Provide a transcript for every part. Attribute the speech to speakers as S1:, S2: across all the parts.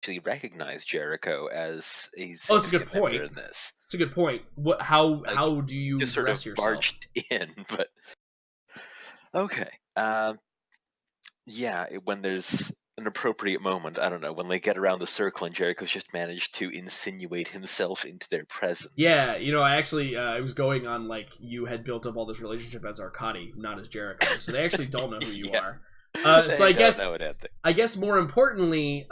S1: actually recognize Jericho as a
S2: Oh, that's a good
S1: significant member
S2: point.
S1: in this.
S2: It's a good point. What? How?
S1: Like,
S2: How do you
S1: just sort of
S2: dress yourself?
S1: barged in, but okay. Yeah, when there's an appropriate moment, I don't know, when they get around the circle and Jericho's just managed to insinuate himself into their presence.
S2: Yeah, I actually I was going on like you had built up all this relationship as Arcadi, not as Jericho, so they actually don't know who you
S1: Yeah,
S2: are. So
S1: they don't know anything.
S2: I guess more importantly,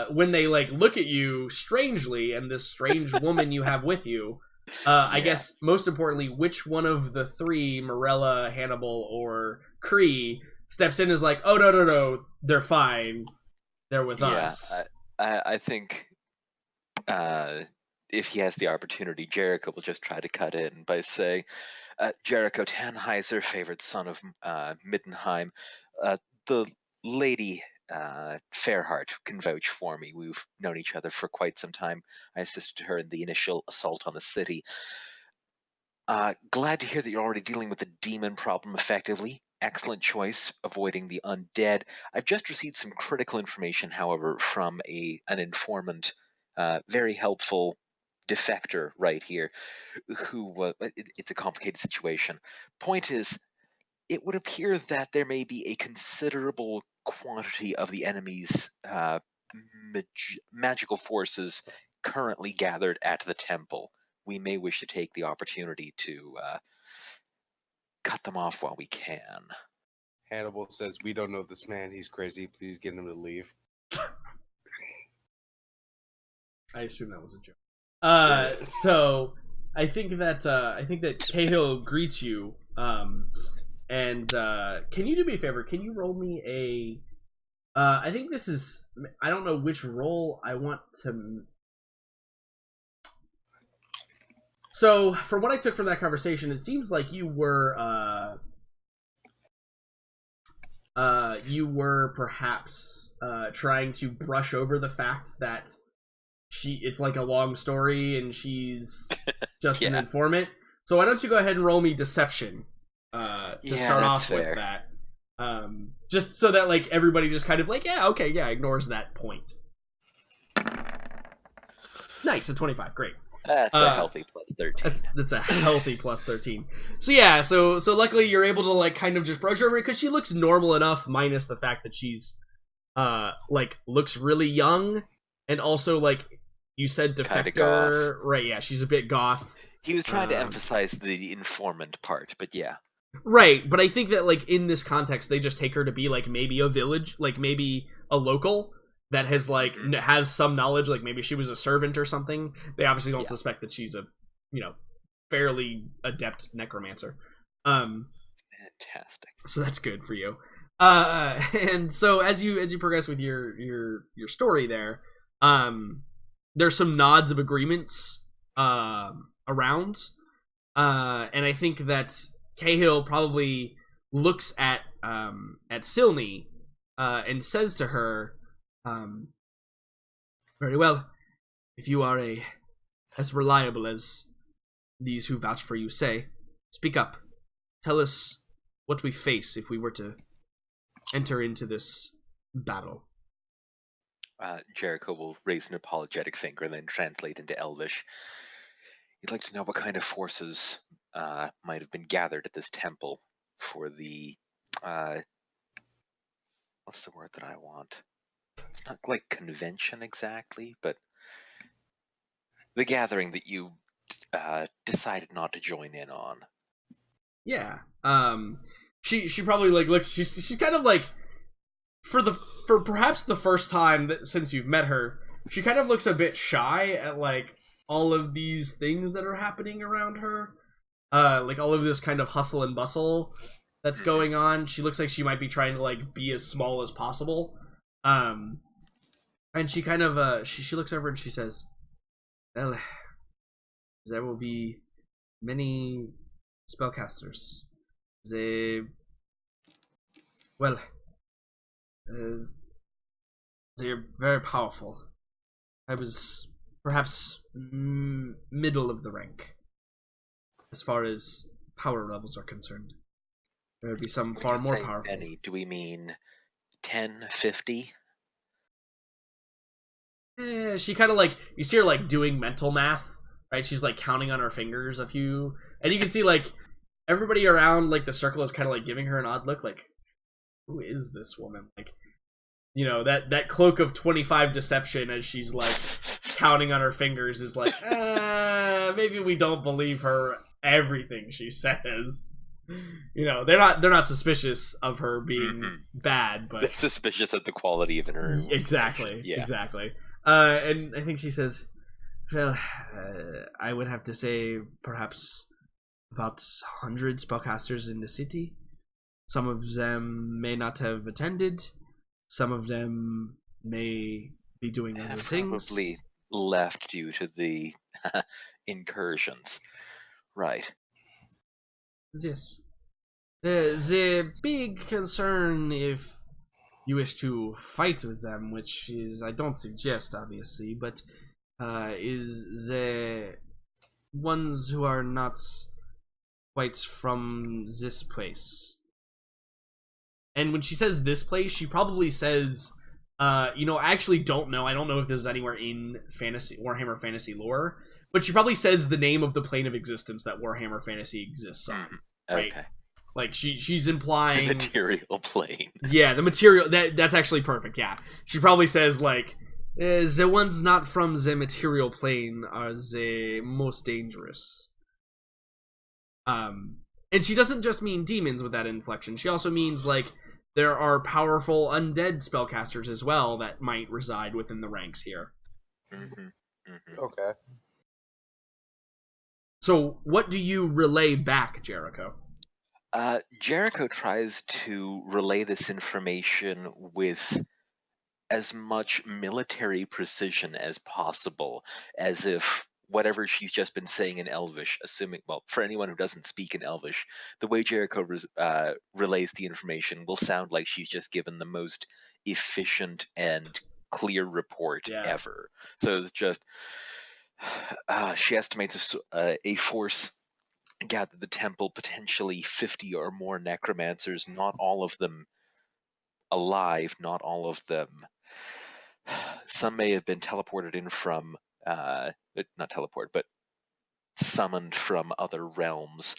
S2: when they like look at you strangely and this strange woman you have with you, I
S1: Yeah,
S2: guess most importantly, which one of the three, Morella, Hannibal, or Cree, steps in and is like, oh no, they're fine, they're with
S1: yeah.
S2: us.
S1: I think uh, if he has the opportunity, Jericho will just try to cut in by saying, Jericho Tannheiser, favorite son of Middenheim, the lady Fairheart can vouch for me. We've known each other for quite some time. I assisted her in the initial assault on the city. Glad to hear that you're already dealing with the demon problem effectively. Excellent choice, avoiding the undead. I've just received some critical information, however, from an informant, very helpful defector right here, who it's a complicated situation. Point is, it would appear that there may be a considerable quantity of the enemy's magical forces currently gathered at the temple. We may wish to take the opportunity to cut them off while we can.
S3: Hannibal says, "We don't know this man. He's crazy. Please get him to leave."
S2: I assume that was a joke. So I think that Cahill greets you. And can you do me a favor? Can you roll me a? I think this is. I don't know which role I want to. So, from what I took from that conversation, it seems like you were perhaps trying to brush over the fact that it's like a long story and she's just an
S1: Yeah,
S2: informant. So why don't you go ahead and roll me deception to
S1: yeah,
S2: start
S1: that's
S2: off with
S1: fair.
S2: that. Just so that like everybody just kind of like, yeah, okay, yeah, ignores that point. Nice, a 25, great.
S1: That's a
S2: Uh
S1: healthy plus 13.
S2: that's a healthy plus 13. So yeah, so luckily you're able to like kind of just brush over it because she looks normal enough, minus the fact that she's like looks really young, and also like you said
S1: Kind of goth.
S2: defector, right? Yeah, she's a bit goth.
S1: He was trying to
S2: Um,
S1: emphasize the informant part, but yeah.
S2: right, but I think that like in this context, they just take her to be like maybe a village, like maybe a local that has like
S1: Hmm.
S2: has some knowledge, like maybe she was a servant or something. They obviously don't
S1: Yeah,
S2: suspect that she's a you know fairly adept necromancer. Um,
S1: fantastic.
S2: so that's good for you. And so as you progress with your story there, there's some nods of agreements around, and I think that Cahill probably looks at Silney and says to her, um, "Very well, if you are as reliable as these who vouch for you say, speak up. Tell us what we face if we were to enter into this battle."
S1: Jericho will raise an apologetic finger and then translate into Elvish. You'd like to know what kind of forces might have been gathered at this temple for the uh, what's the word that I want? It's not like convention exactly, but the gathering that you decided not to join in on.
S2: Yeah. She probably like looks. She's kind of like for perhaps the first time since you've met her, she kind of looks a bit shy at like all of these things that are happening around her. Like all of this kind of hustle and bustle that's
S1: Hmm.
S2: going on. She looks like she might be trying to like be as small as possible. Um, and she kind of she looks over and she says, "Well, there will be many spellcasters. They well, uh, they're very powerful. I was perhaps middle of the rank as far as power levels are concerned. There would be some
S1: When
S2: far
S1: you
S2: more
S1: say
S2: powerful."
S1: many, do we mean 10, 50?
S2: She kind of like, you see her like doing mental math, right? She's like counting on her fingers a few, and you can see like everybody around like the circle is kind of like giving her an odd look, like, who is this woman? Like, you know, that cloak of 25 deception as she's like counting on her fingers is like, maybe we don't believe her everything she says. You know, they're not suspicious of her being bad, but
S1: They're suspicious of the quality of her.
S2: Exactly. And I think she says, well, I would have to say perhaps about 100 spellcasters in the city. Some of them may not have attended. Some of them may be doing other things.
S1: Probably left due to the incursions. Right.
S2: Yes. The big concern, if you wish to fight with them, which is, I don't suggest, obviously, but is the ones who are not quite from this place. And when she says this place, she probably says, I actually don't know. I don't know if this is anywhere in Warhammer Fantasy lore, but she probably says the name of the plane of existence that Warhammer Fantasy exists on. Right?
S1: Okay.
S2: Like she's implying
S1: the material plane.
S2: Yeah, the material that's actually perfect. Yeah, she probably says like the ones not from the material plane are the most dangerous. And she doesn't just mean demons with that inflection. She also means like there are powerful undead spellcasters as well that might reside within the ranks here.
S3: Okay.
S2: So, what do you relay back, Jericho?
S1: Jericho tries to relay this information with as much military precision as possible, as if whatever she's just been saying in Elvish, assuming, well, for anyone who doesn't speak in Elvish, the way Jericho relays the information will sound like she's just given the most efficient and clear report ever. So it's just, she estimates a force gathered the temple, potentially 50 or more necromancers, not all of them alive, not all of them. Some may have been teleported in from, not teleported, but summoned from other realms.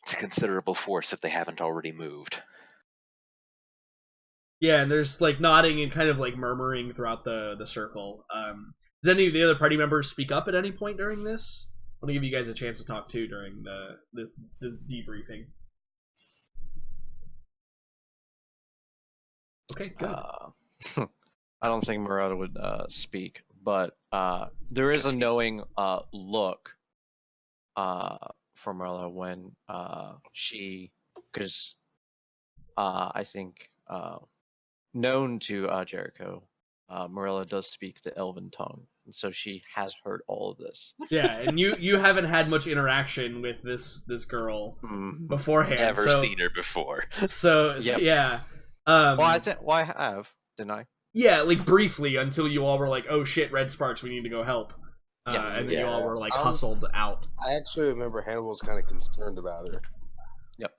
S1: It's a considerable force if they haven't already moved.
S2: Yeah, and there's like nodding and kind of like murmuring throughout the circle. Does any of the other party members speak up at any point during this? I want to give you guys a chance to talk too during this debriefing. Okay, good.
S4: I don't think Morella would speak, but there is a knowing look from Morella when because I think known to Jericho, Morella does speak the Elven tongue, and so she has heard all of this.
S2: Yeah, and you haven't had much interaction with this girl beforehand.
S1: Never seen her before.
S2: So yep. Yeah.
S4: Well, I have, didn't I?
S2: Yeah, like briefly until you all were like, "Oh shit, red sparks, we need to go help," and then you all were like hustled out.
S3: I actually remember Hannibal was kind of concerned about her.
S4: Yep.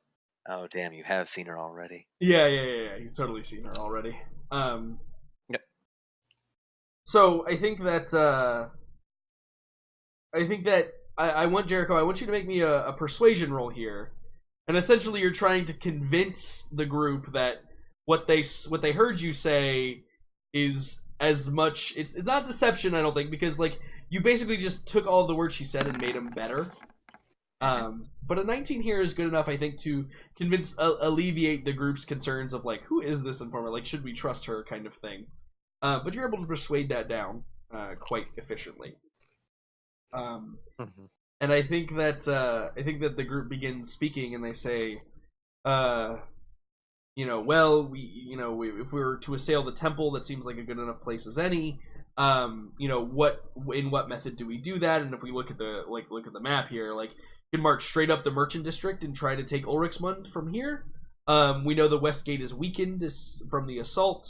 S1: Oh damn, you have seen her already.
S2: Yeah. He's totally seen her already.
S4: Yep.
S2: So I think that I want Jericho. I want you to make me a persuasion roll here, and essentially you're trying to convince the group that what they heard you say is as much. It's not deception, I don't think, because like you basically just took all the words she said and made them better. But a 19 here is good enough, I think, to alleviate the group's concerns of like, who is this informer? Like, should we trust her, kind of thing. But you're able to persuade that down quite efficiently. And I think that the group begins speaking, and they say, if we were to assail the temple, that seems like a good enough place as any. In what method do we do that? And if we look at the map here, like, you can march straight up the merchant district and try to take Ulrichsmund from here. We know the west gate is weakened from the assault.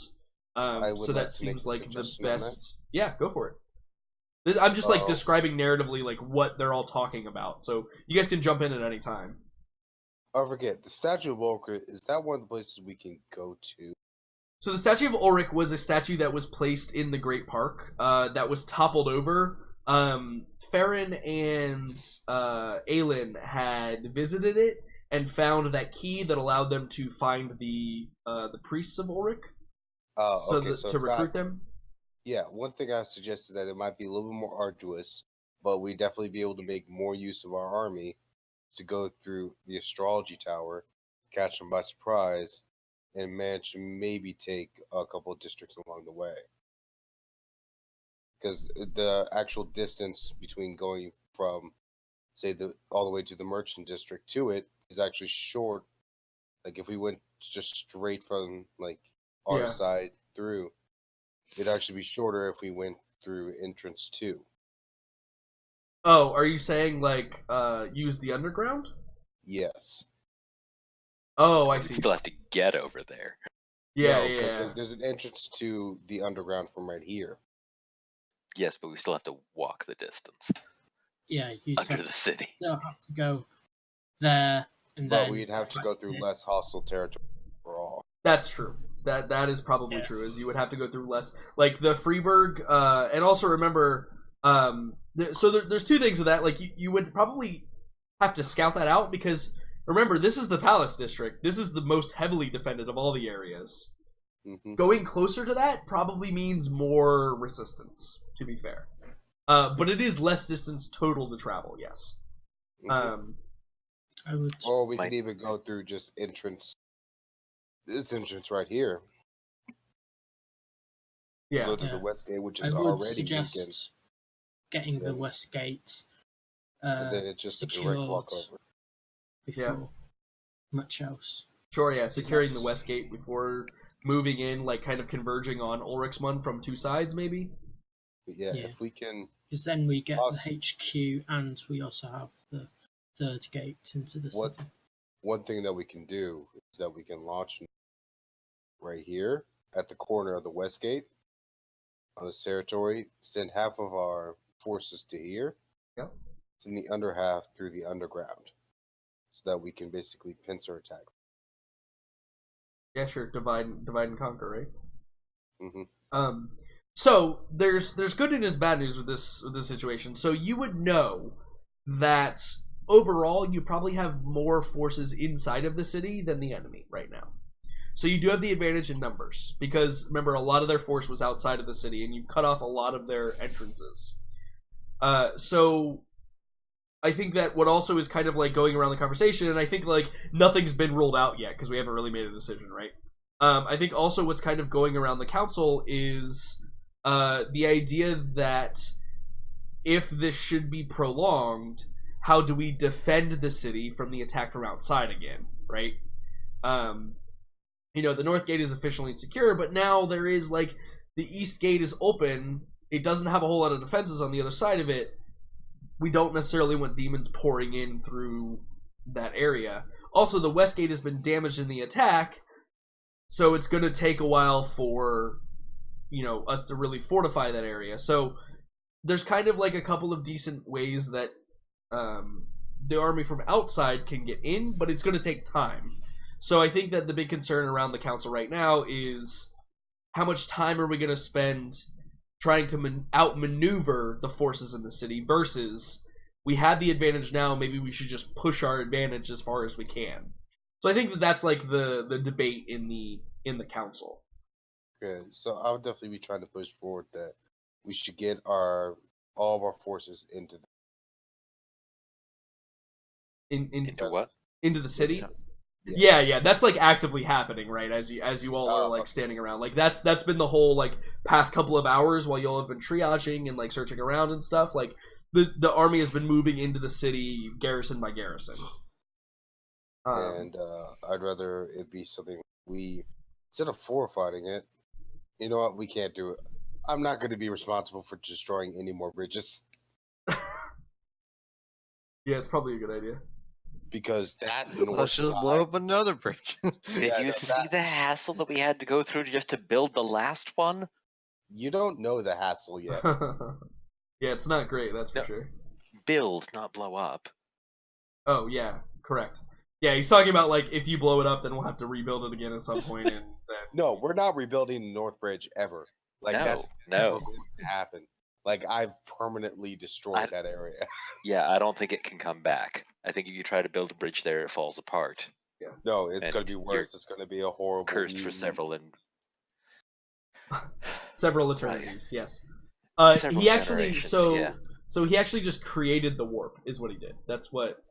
S2: So that seems like the best. Yeah, go for it. I'm just like describing narratively like what they're all talking about. So you guys can jump in at any time.
S3: I forget, the Statue of Ulrich, is that one of the places we can go to?
S2: So the statue of Ulrich was a statue that was placed in the Great Park that was toppled over. Farron and Aelin had visited it and found that key that allowed them to find the priests of Ulrich to recruit them.
S3: Yeah, one thing I suggested that it might be a little bit more arduous, but we'd definitely be able to make more use of our army to go through the astrology tower, catch them by surprise, and manage to maybe take a couple of districts along the way. Because the actual distance between going from, say, all the way to the merchant district to it is actually short. Like if we went just straight from like our side through, it'd actually be shorter if we went through entrance 2.
S2: Oh, are you saying like use the underground?
S3: Yes.
S2: Oh, I
S1: We
S2: see.
S1: still have to get over there.
S2: Yeah,
S3: No,
S2: yeah.
S3: 'cause there's an entrance to the underground from right here.
S1: Yes, but we still have to walk the distance
S5: Yeah, you
S1: under the city.
S5: still have to go there and
S3: But
S5: then.
S3: we'd have to go through less hostile territory overall.
S2: That's true. That is probably true. Is you would have to go through less, like the Freiburg, and also remember, there's two things with that. Like you would probably have to scout that out because remember this is the Palace District. This is the most heavily defended of all the areas.
S3: Mm-hmm.
S2: Going closer to that probably means more resistance. To be fair, but it is less distance total to travel. Yes.
S3: Mm-hmm.
S5: I would.
S3: Or we could even go through just entrance. This entrance right here.
S2: Yeah.
S3: Go through the west gate, which
S5: I
S3: is
S5: would
S3: already
S5: suggest getting the west gate
S3: and then it's just a direct walk over.
S5: before much else.
S2: Sure. Yeah. Securing the west gate before moving in, like kind of converging on Ulrichsmund from two sides, maybe.
S3: But yeah, if we can,
S5: because then we get the HQ and we also have the third gate into the city.
S3: One thing that we can do is that we can launch right here at the corner of the west gate on this territory, send half of our forces to here, send the other half through the underground, so that we can basically pincer attack.
S2: Yeah, sure. Divide and conquer, right?
S3: Mm-hmm.
S2: So there's good news and bad news with this situation. So you would know that overall you probably have more forces inside of the city than the enemy right now. So you do have the advantage in numbers because remember a lot of their force was outside of the city and you cut off a lot of their entrances. So I think that what also is kind of like going around the conversation, and I think like nothing's been ruled out yet because we haven't really made a decision, right? I think also what's kind of going around the council is the idea that if this should be prolonged, how do we defend the city from the attack from outside again, right? The North Gate is officially secure, but now there is like the East Gate is open. It doesn't have a whole lot of defenses on the other side of it. We don't necessarily want demons pouring in through that area. Also, the West Gate has been damaged in the attack, so it's going to take a while for us to really fortify that area. So there's kind of like a couple of decent ways that the army from outside can get in, but it's going to take time. So I think that the big concern around the council right now is how much time are we going to spend trying to outmaneuver the forces in the city versus we have the advantage now, maybe we should just push our advantage as far as we can. So I think that that's like the debate in the council.
S3: Okay, so I would definitely be trying to push forward that we should get all of our forces into
S1: Into what?
S2: Into the city.
S3: Yes.
S2: Yeah, that's like actively happening, right? As you all are like standing around, like that's been the whole like past couple of hours while y'all have been triaging and like searching around and stuff. Like the army has been moving into the city garrison by garrison.
S3: And I'd rather it be something instead of fortifying it. You know what? We can't do it. I'm not going to be responsible for destroying any more bridges.
S2: Yeah, it's probably a good idea.
S3: Because that
S4: Let's just blow up another bridge.
S1: Did you see the hassle that we had to go through just to build the last one?
S3: You don't know the hassle yet.
S2: Yeah, it's not great, that's for sure.
S1: Build, not blow up.
S2: Oh, yeah, correct. Yeah, he's talking about like if you blow it up, then we'll have to rebuild it again at some point, and then
S3: No, we're not rebuilding the North Bridge ever. Like that's never going to happen. Like I've permanently destroyed that area.
S1: Yeah, I don't think it can come back. I think if you try to build a bridge there, it falls apart.
S2: Yeah.
S3: No, it's going to be worse. It's going to be a horrible
S1: cursed for several
S2: eternities. Yes.
S1: Several
S2: He actually
S1: generations,
S2: so he actually just created the warp, is what he did. That's what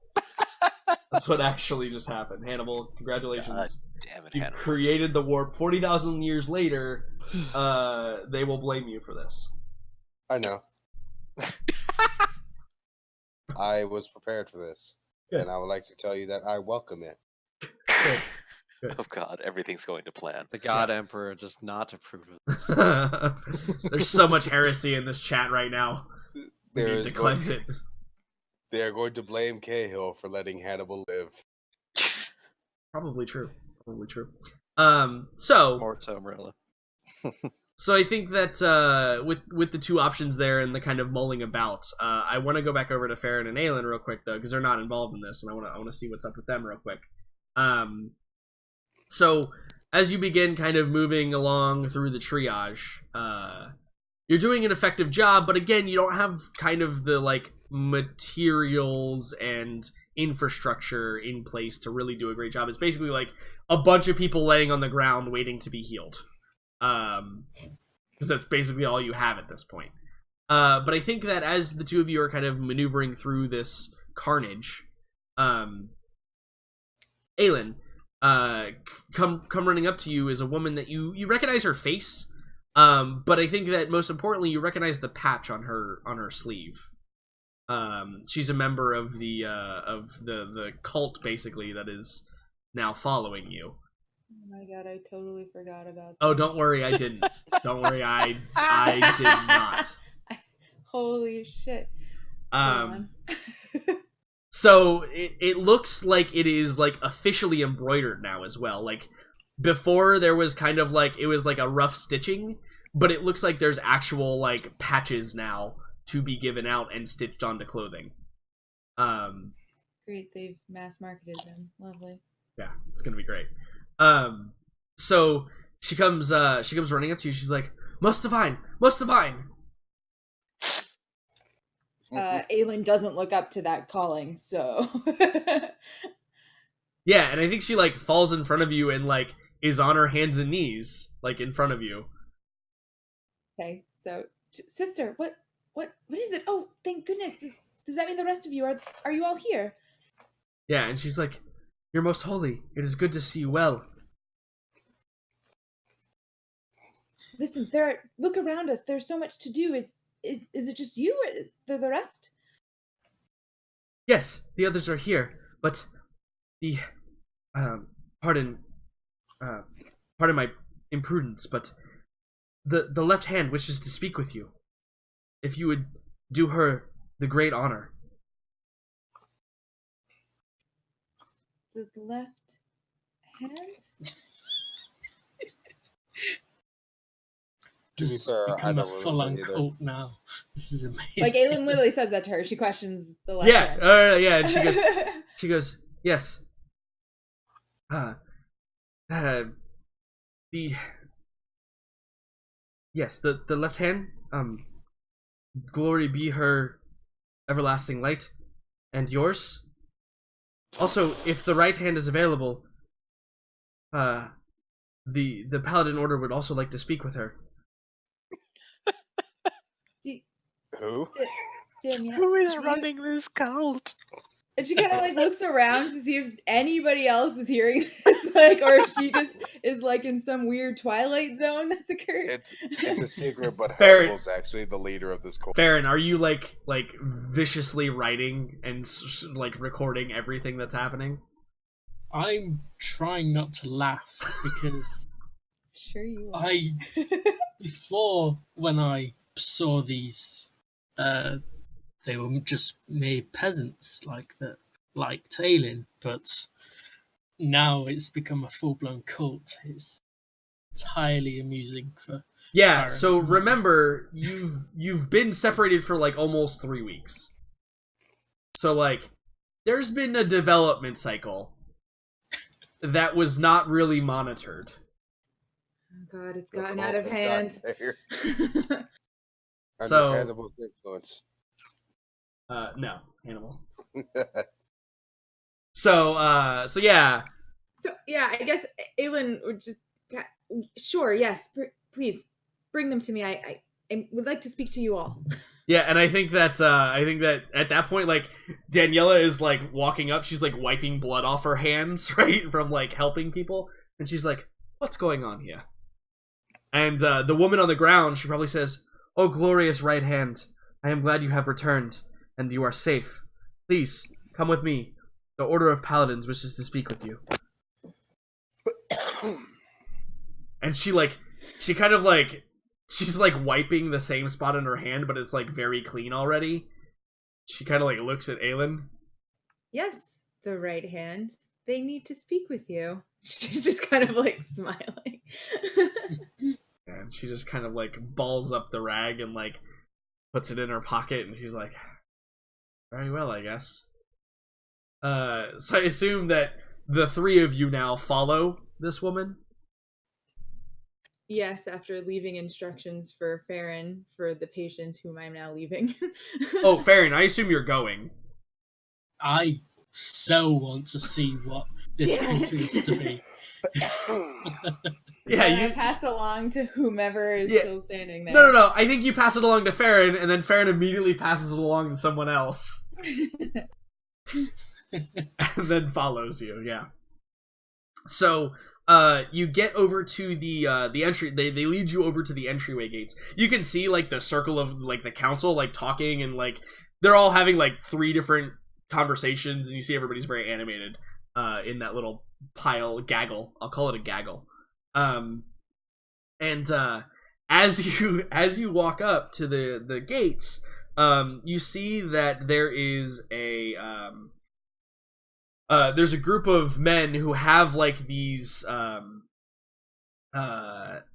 S2: actually just happened. Hannibal, congratulations.
S1: God damn it,
S2: You
S1: Hannibal.
S2: created the warp. 40,000 years later, they will blame you for this.
S3: I know. I was prepared for this.
S2: Good.
S3: And I would like to tell you that I welcome it.
S2: Good.
S1: Oh God, everything's going to plan.
S4: The God Emperor does not approve of this.
S2: There's so much heresy in this chat right now. We
S3: There
S2: need
S3: is
S2: to cleanse it.
S3: They are going to blame Cahill for letting Hannibal live.
S2: Probably true. So
S4: More so, Marilla.
S2: So I think that with the two options there and the kind of mulling about, I want to go back over to Farron and Aelin real quick though, because they're not involved in this, and I want to see what's up with them real quick. So as you begin kind of moving along through the triage, you're doing an effective job, but again, you don't have kind of the like materials and infrastructure in place to really do a great job. It's basically like a bunch of people laying on the ground waiting to be healed. Because that's basically all you have at this point. But I think that as the two of you are kind of maneuvering through this carnage, Aelin, come running up to you is a woman that you recognize her face, but I think that most importantly you recognize the patch on her sleeve. She's a member of the cult basically that is now following you.
S6: Oh my god, I totally forgot about that.
S2: Oh, don't worry, I didn't. Don't worry, I did not.
S6: Holy shit.
S2: So it looks like it is like officially embroidered now as well. Like before there was kind of like it was like a rough stitching, but it looks like there's actual like patches now to be given out and stitched onto clothing.
S6: Great, they've mass marketed them. Lovely.
S2: Yeah, it's gonna be great. So she comes running up to you. She's like, "Most divine."
S6: Aelin doesn't look up to that calling, so.
S2: Yeah, and I think she like falls in front of you and like is on her hands and knees like in front of you.
S6: Okay, so sister, what is it? Oh, thank goodness. Does that mean the rest of you are you all here?
S2: Yeah, and she's like, "You're most holy. It is good to see you well."
S6: Listen, look around us. There's so much to do. Is it just you or the rest?
S2: Yes, the others are here, but the pardon my imprudence, but the left hand wishes to speak with you. If you would do her the great honor.
S6: The left hand?
S3: To be
S5: This
S3: fair, I
S5: become a
S3: don't
S5: full-on
S3: remember either.
S5: cult now. This is amazing.
S6: Like Aelin literally says that to her. She questions the left hand.
S2: Yeah, and she goes, yes. The left hand, glory be her everlasting light, and yours. Also, if the right hand is available, the Paladin Order would also like to speak with her.
S3: Who?
S6: Danielle,
S4: Who is running this cult?
S6: And she kind of like looks around to see if anybody else is hearing this, like, or if she just is like in some weird Twilight Zone that's occurred.
S3: It's a secret, but
S2: Farron.
S3: Hannibal's actually the leader of this cult.
S2: Farron, are you like viciously writing and like recording everything that's happening?
S5: I'm trying not to laugh because
S6: Sure you are.
S5: before when I saw these, they were just mere peasants like Taylin, but now it's become a full-blown cult. It's highly amusing for
S2: Yeah,
S5: Farron.
S2: so remember, you've been separated for like almost 3 weeks. So like there's been a development cycle that was not really monitored.
S6: Oh God, it's
S3: The
S6: gotten
S3: cult
S6: out of
S3: has
S6: hand.
S3: gotten there. Under
S2: So-
S3: Hannibal's influence.
S2: No, Hannibal. So yeah.
S6: So yeah, I guess Aelin would just sure, yes, please bring them to me. I would like to speak to you all.
S2: Yeah, and I think that at that point, like, Daniela is like walking up, she's like wiping blood off her hands, right, from like helping people, and she's like, "What's going on here?" And the woman on the ground, she probably says, "Oh, glorious right hand, I am glad you have returned, and you are safe. Please come with me. The Order of Paladins wishes to speak with you." And she's like wiping the same spot in her hand, but it's like very clean already. She kind of like looks at Aelin.
S6: Yes, the right hand. They need to speak with you. She's just kind of like smiling.
S2: And she just kind of like balls up the rag and like puts it in her pocket, and she's like, "Very well, I guess." So I assume that the three of you now follow this woman.
S6: Yes, after leaving instructions for Farron for the patient whom I'm now leaving.
S2: Oh, Farron, I assume you're going.
S5: I so want to see what this
S6: Damn it.
S5: country is to be.
S2: Yeah,
S6: And I
S2: you.
S6: pass along to whomever is
S2: Yeah.
S6: still standing there.
S2: No. I think you pass it along to Farron, and then Farron immediately passes it along to someone else, and then follows you. Yeah. So, you get over to the entry. They lead you over to the entryway gates. You can see like the circle of like the council like talking, and like they're all having like 3 different conversations, and you see everybody's very animated in that little gaggle. I'll call it a gaggle. And as you walk up to the gates, you see that there is there's a group of men who have like these I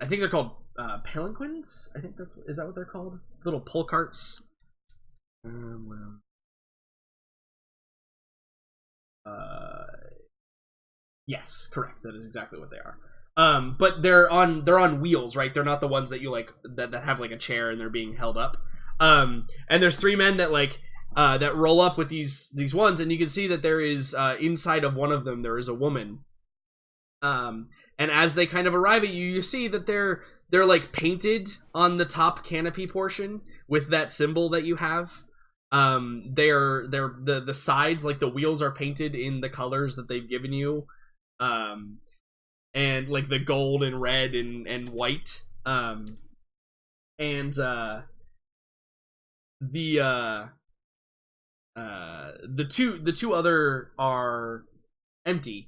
S2: think they're called palanquins. I think is that what they're called? Little pull carts. Yes, correct. That is exactly what they are. But they're on wheels, right? They're not the ones that you like that have like a chair and they're being held up. And there's 3 men that like that roll up with these ones, and you can see that there is inside of one of them there is a woman. And as they kind of arrive at you, you see that they're like painted on the top canopy portion with that symbol that you have. They're the sides, like the wheels, are painted in the colors that they've given you. And like the gold and red and white. And the two other are empty.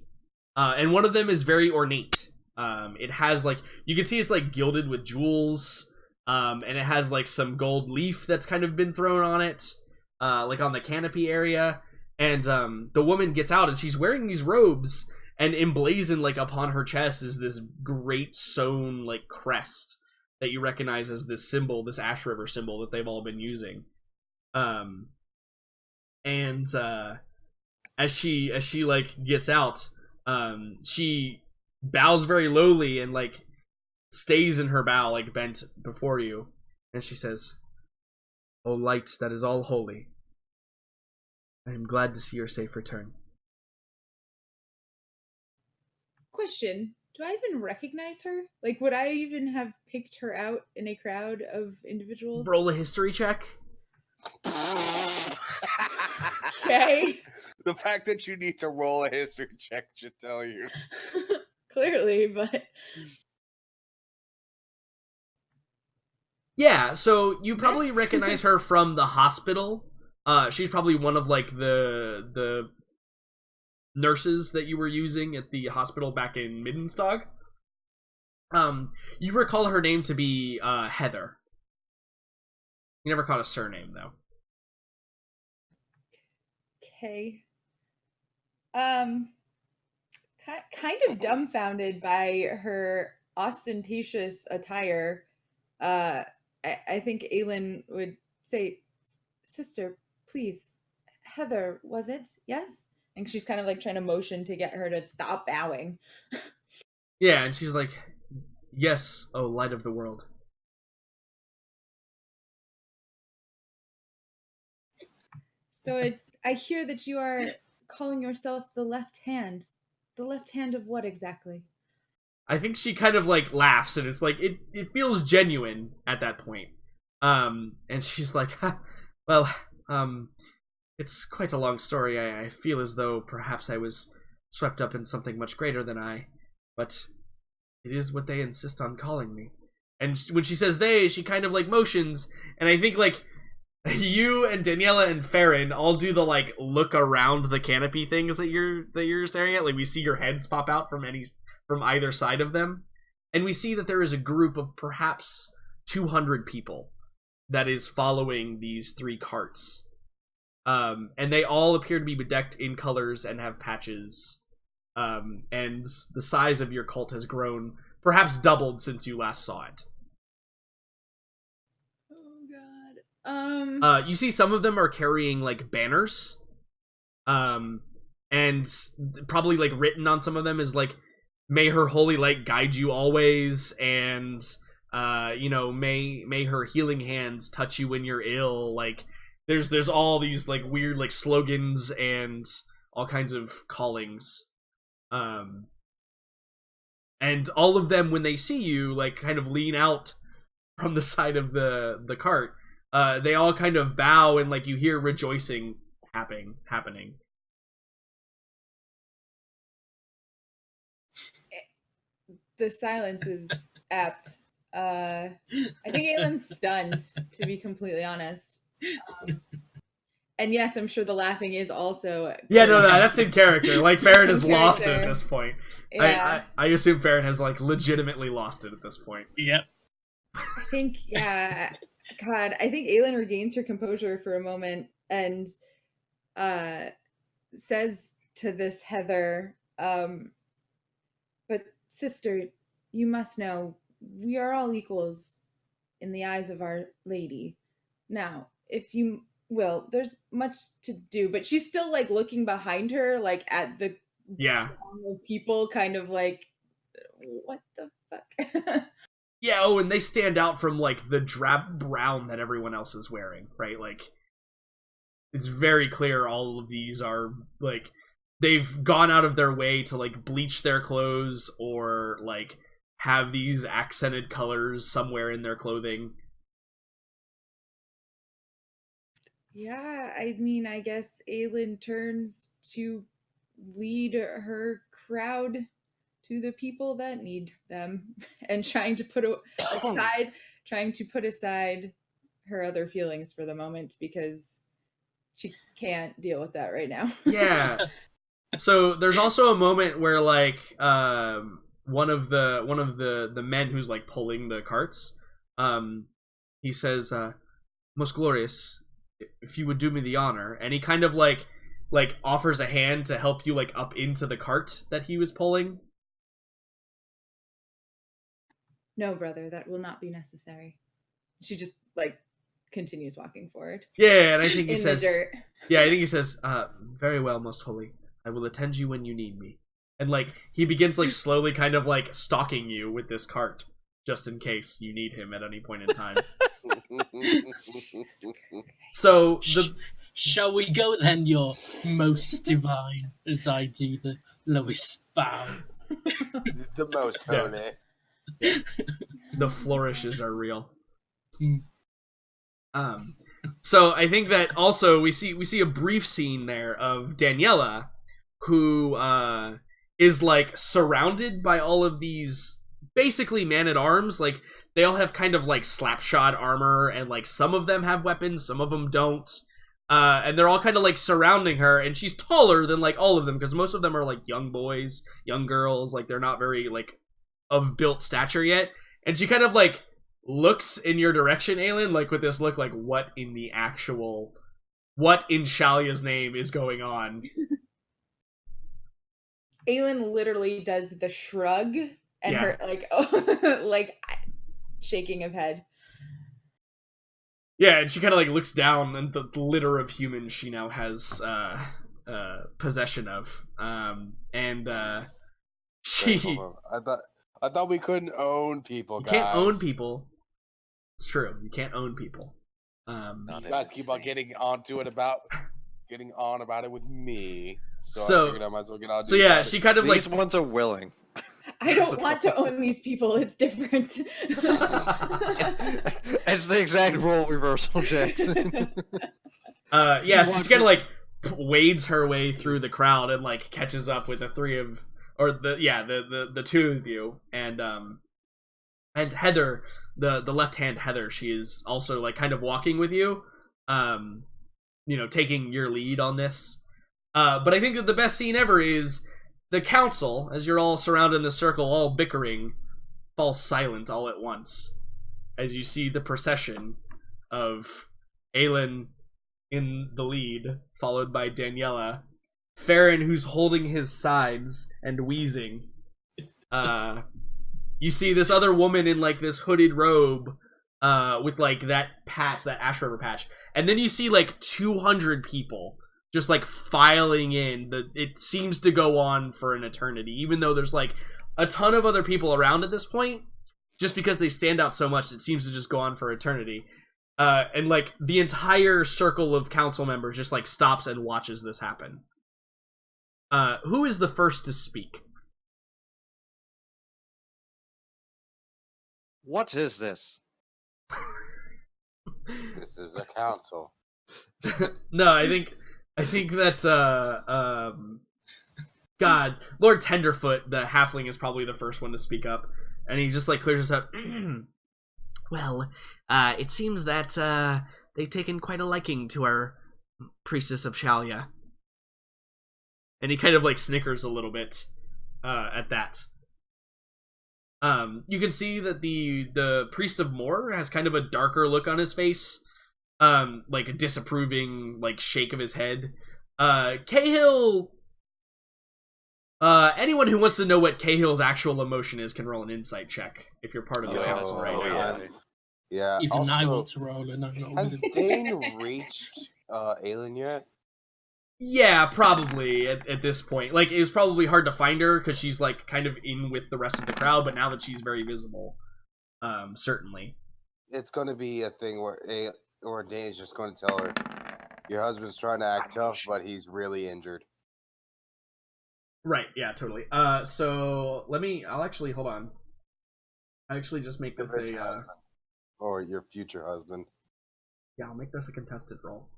S2: And one of them is very ornate. It has like, you can see it's like gilded with jewels. And it has like some gold leaf that's kind of been thrown on it, like on the canopy area. And the woman gets out and she's wearing these robes, and emblazoned like upon her chest is this great sewn like crest that you recognize as this symbol, this Ash River symbol that they've all been using. And as she like gets out, she bows very lowly and like stays in her bow, like bent before you, and she says, "O light that is all holy, I am glad to see your safe return."
S6: Question: do I even recognize her? Like, would I even have picked her out in a crowd of individuals?
S2: Roll a history check.
S6: Okay.
S3: The fact that you need to roll a history check should tell you.
S6: Clearly, but
S2: Yeah, so you probably recognize her from the hospital. She's probably one of like the nurses that you were using at the hospital back in Middenheim. You recall her name to be Heather. You never caught a surname though.
S6: okay. Kind of dumbfounded by her ostentatious attire. I think Aelin would say, "Sister, please, Heather, was it? Yes? And she's kind of like trying to motion to get her to stop bowing.
S2: Yeah, and she's like, "Yes, oh light of the world."
S6: So I hear that you are calling yourself the left hand. The left hand of what exactly?
S2: I think she kind of like laughs, and it's like it feels genuine at that point. And she's like, well, it's quite a long story. I feel as though perhaps I was swept up in something much greater than I, but it is what they insist on calling me. And when she says they, she kind of like motions, and I think like you and Daniela and Farron all do the like look around the canopy things that you're staring at. Like we see your heads pop out from either side of them, and we see that there is a group of perhaps 200 people that is following these 3 carts. And they all appear to be bedecked in colors and have patches. And the size of your cult has grown, perhaps doubled since you last saw it.
S6: Oh god.
S2: You see some of them are carrying like banners. And probably like written on some of them is like, "May her holy light guide you always," and may her healing hands touch you when you're ill. Like there's all these like weird like slogans and all kinds of callings. And all of them, when they see you, like kind of lean out from the side of the cart. They all kind of bow, and like you hear rejoicing happening.
S6: The silence is apt. I think Aylin's stunned, to be completely honest. And yes, I'm sure the laughing is also.
S2: Yeah, no, that's in character. Like Farron is
S6: In
S2: lost it
S6: character.
S2: at this point.
S6: Yeah.
S2: I assume Farron has like legitimately lost it at this point.
S5: Yep.
S6: I think, yeah. God, I think Aylin regains her composure for a moment and says to this Heather, but sister, you must know, we are all equals in the eyes of Our Lady. Now, if you will, there's much to do, but she's still like looking behind her, like at the throng of people, kind of like, what the fuck?
S2: Yeah, oh, and they stand out from like the drab brown that everyone else is wearing, right? Like it's very clear all of these are like they've gone out of their way to like bleach their clothes or like have these accented colors somewhere in their clothing.
S6: Yeah, I mean, I guess Aylin turns to lead her crowd to the people that need them, and trying to put aside her other feelings for the moment because she can't deal with that right now.
S2: Yeah. So there's also a moment where like one of the men who's like pulling the carts, he says, "Most glorious, if you would do me the honor," and he kind of like offers a hand to help you like up into the cart that he was pulling.
S6: No, brother, that will not be necessary. She just like continues walking forward.
S2: Yeah, and I think he
S6: in
S2: says,
S6: the dirt.
S2: Yeah, I think he says, "Very well, most holy. I will attend you when you need me." And like he begins like slowly kind of like stalking you with this cart, just in case you need him at any point in time. So
S5: Shall we go then, your most divine, as I do the lowest bow?
S3: The most holy.
S2: the flourishes are real. So I think that also we see a brief scene there of Daniela, who is like surrounded by all of these basically man-at-arms. Like they all have kind of like slapshod armor, and like some of them have weapons, some of them don't. And they're all kind of like surrounding her, and she's taller than like all of them because most of them are like young boys, young girls. Like they're not very like of built stature yet. And she kind of like looks in your direction, Aylin, like with this look like, what in Shalia's name is going on?
S6: Aylin literally does the shrug and her like like shaking of head.
S2: Yeah, and she kind of like looks down, and the litter of humans she now has possession of. And
S3: Wait,
S2: she
S3: hold on. I thought we couldn't own people,
S2: you
S3: guys.
S2: can't own people. It's true. You can't own people.
S1: Not
S3: You guys keep on getting on about it with me. So I figured I might as well get on.
S2: So yeah, she kind of
S4: These
S2: like
S4: ones are willing.
S6: I don't want to own these people. It's different.
S4: It's the exact role reversal, Jackson.
S2: yeah, so she kind of like wades her way through the crowd and like catches up with the two of you, and Heather, the left hand Heather, she is also like kind of walking with you, taking your lead on this. But I think that the best scene ever is the council, as you're all surrounded in the circle, all bickering, falls silent all at once as you see the procession of Aelin in the lead, followed by Daniela, Farron, who's holding his sides and wheezing. You see this other woman in like this hooded robe, with like that Ash River patch, and then you see like 200 people just like filing in. It seems to go on for an eternity, even though there's like a ton of other people around at this point. Just because they stand out so much, it seems to just go on for eternity. And like the entire circle of council members just like stops and watches this happen. Who is the first to speak?
S4: What is this?
S3: This is a council.
S2: No, I think that God, Lord Tenderfoot, the halfling, is probably the first one to speak up, and he just like clears his out. Well, it seems that they've taken quite a liking to our priestess of Shalia, and he kind of like snickers a little bit at that. You can see that the priest of Moor has kind of a darker look on his face. Like a disapproving like shake of his head. Cahill, anyone who wants to know what Cahill's actual emotion is can roll an insight check if you're part of the council right now.
S3: Yeah.
S5: Even
S3: Also,
S5: I want to roll, and I'm not.
S3: has Dane reached Aelin yet?
S2: Yeah, probably at this point. Like, it was probably hard to find her because she's like kind of in with the rest of the crowd, but now that she's very visible, certainly.
S3: It's going to be a thing where Dane's just going to tell her, your husband's trying to act tough, but he's really injured.
S2: Right, yeah, totally. So I'll actually, hold on. I actually just make this
S3: Your husband. Or your future husband.
S2: Yeah, I'll make this a contested roll.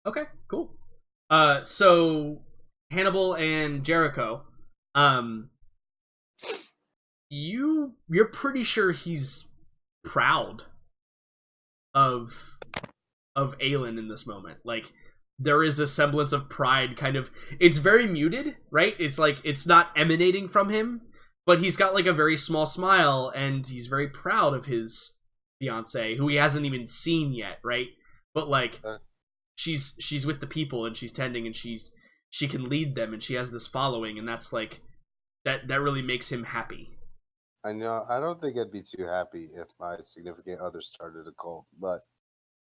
S2: Okay, cool. So Hannibal and Jericho, you're pretty sure he's proud of Aelin in this moment. Like, there is a semblance of pride, kind of. It's very muted, right? It's like it's not emanating from him, but he's got like a very small smile, and he's very proud of his fiance, who he hasn't even seen yet, right? But like, she's with the people, and she's tending, and she can lead them, and she has this following, and that's like that really makes him happy.
S3: I know. I don't think I'd be too happy if my significant other started a cult, but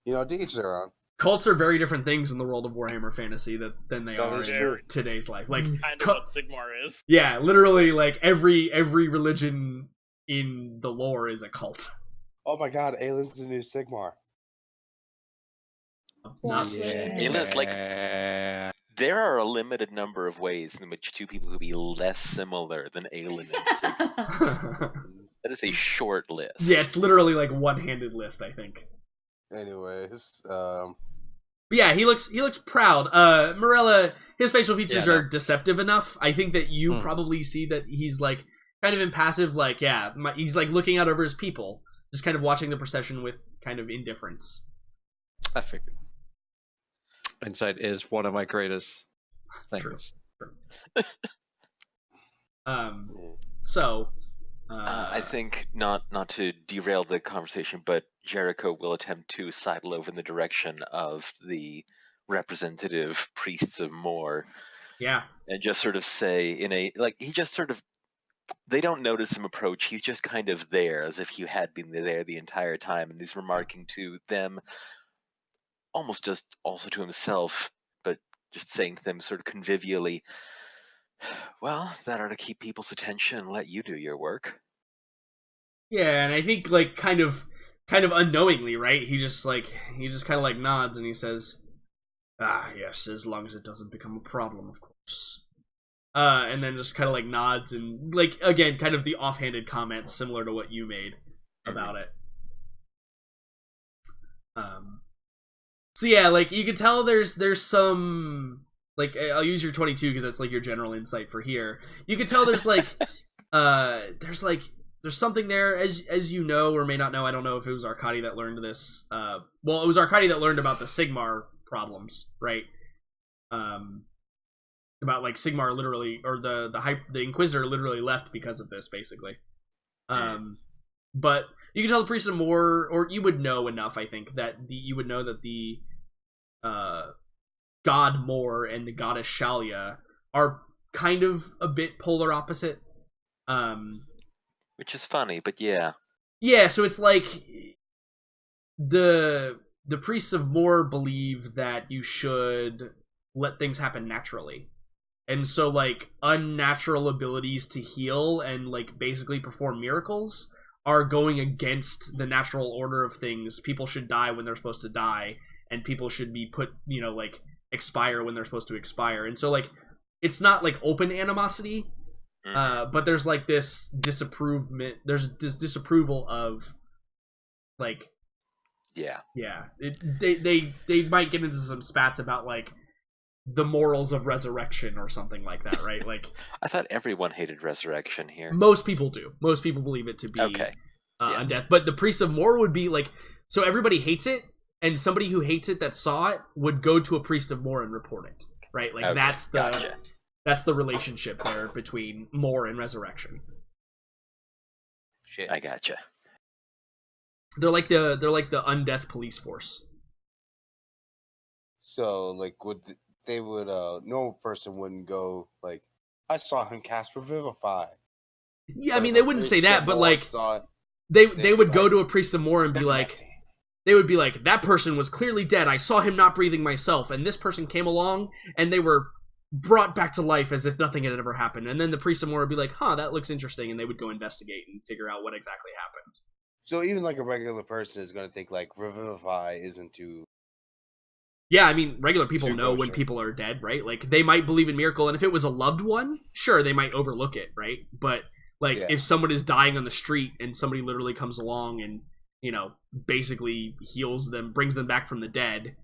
S3: to each their own.
S2: Cults are very different things in the world of Warhammer Fantasy than they are in today's life. Like,
S7: kind of what Sigmar is.
S2: Yeah, literally, like every religion in the lore is a cult.
S3: Oh my God, Aelin's the new Sigmar.
S1: Aelin's like, there are a limited number of ways in which two people could be less similar than Aelin and Sigmar. That is a short list.
S2: Yeah, it's literally like one-handed list, I think.
S3: Anyways,
S2: but yeah, he looks proud. Morella, his facial features are deceptive enough. I think that you probably see that he's like kind of impassive. Like, he's like looking out over his people, just kind of watching the procession with kind of indifference.
S4: I figured. Insight is one of my greatest things.
S2: True. So.
S1: I think not to derail the conversation, but Jericho will attempt to sidle over in the direction of the representative priests of Moor.
S2: Yeah.
S1: And just sort of say they don't notice him approach. He's just kind of there as if he had been there the entire time. And he's remarking to them, almost just also to himself, but just saying to them sort of convivially, well, that ought to keep people's attention and let you do your work.
S2: Yeah, and I think like kind of unknowingly, right? He just kind of like nods and he says, "Ah, yes, as long as it doesn't become a problem, of course." And then just kind of like nods and like again, kind of the offhanded comments similar to what you made about it. So yeah, like you can tell there's some like I'll use your 22 because that's like your general insight for here. You can tell there's like there's something there as you know or may not know. I don't know if it was Arkady that learned this. Well, it was Arkady that learned about the Sigmar problems, right? About like Sigmar literally or the Inquisitor literally left because of this, basically. But you can tell the Priest of More, or you would know enough, I think, that you would know that the God More and the goddess Shalia are kind of a bit polar opposite.
S1: Which is funny, but yeah.
S2: Yeah, so it's like the Priests of More believe that you should let things happen naturally. And so like unnatural abilities to heal and like basically perform miracles are going against the natural order of things. People should die when they're supposed to die, and people should be put, like expire when they're supposed to expire. And so like it's not like open animosity, but there's like this there's this disapproval of like they might get into some spats about like the morals of resurrection or something like that, right? Like
S1: I thought everyone hated resurrection here.
S2: Most people do. Most people believe it to be undeath. But the Priest of More would be like, so everybody hates it, and somebody who hates it that saw it would go to a Priest of More and report it, right? Like that's the relationship there between More and resurrection.
S1: Shit, I gotcha.
S2: They're like the undeath police force.
S3: So like they would normal person wouldn't go like, I saw him cast Revivify.
S2: Yeah, I mean they wouldn't say that, but like they would go to a Priest of More and be like, they would be like, that person was clearly dead. I saw him not breathing myself, and this person came along and they were brought back to life as if nothing had ever happened. And then the Priest of More would be like, huh, that looks interesting, and they would go investigate and figure out what exactly happened.
S3: So even like a regular person is going to think like Revivify isn't too.
S2: Yeah, I mean, regular people know when people are dead, right? Like, they might believe in miracle, and if it was a loved one, sure, they might overlook it, right? But, like, if someone is dying on the street and somebody literally comes along and, basically heals them, brings them back from the dead,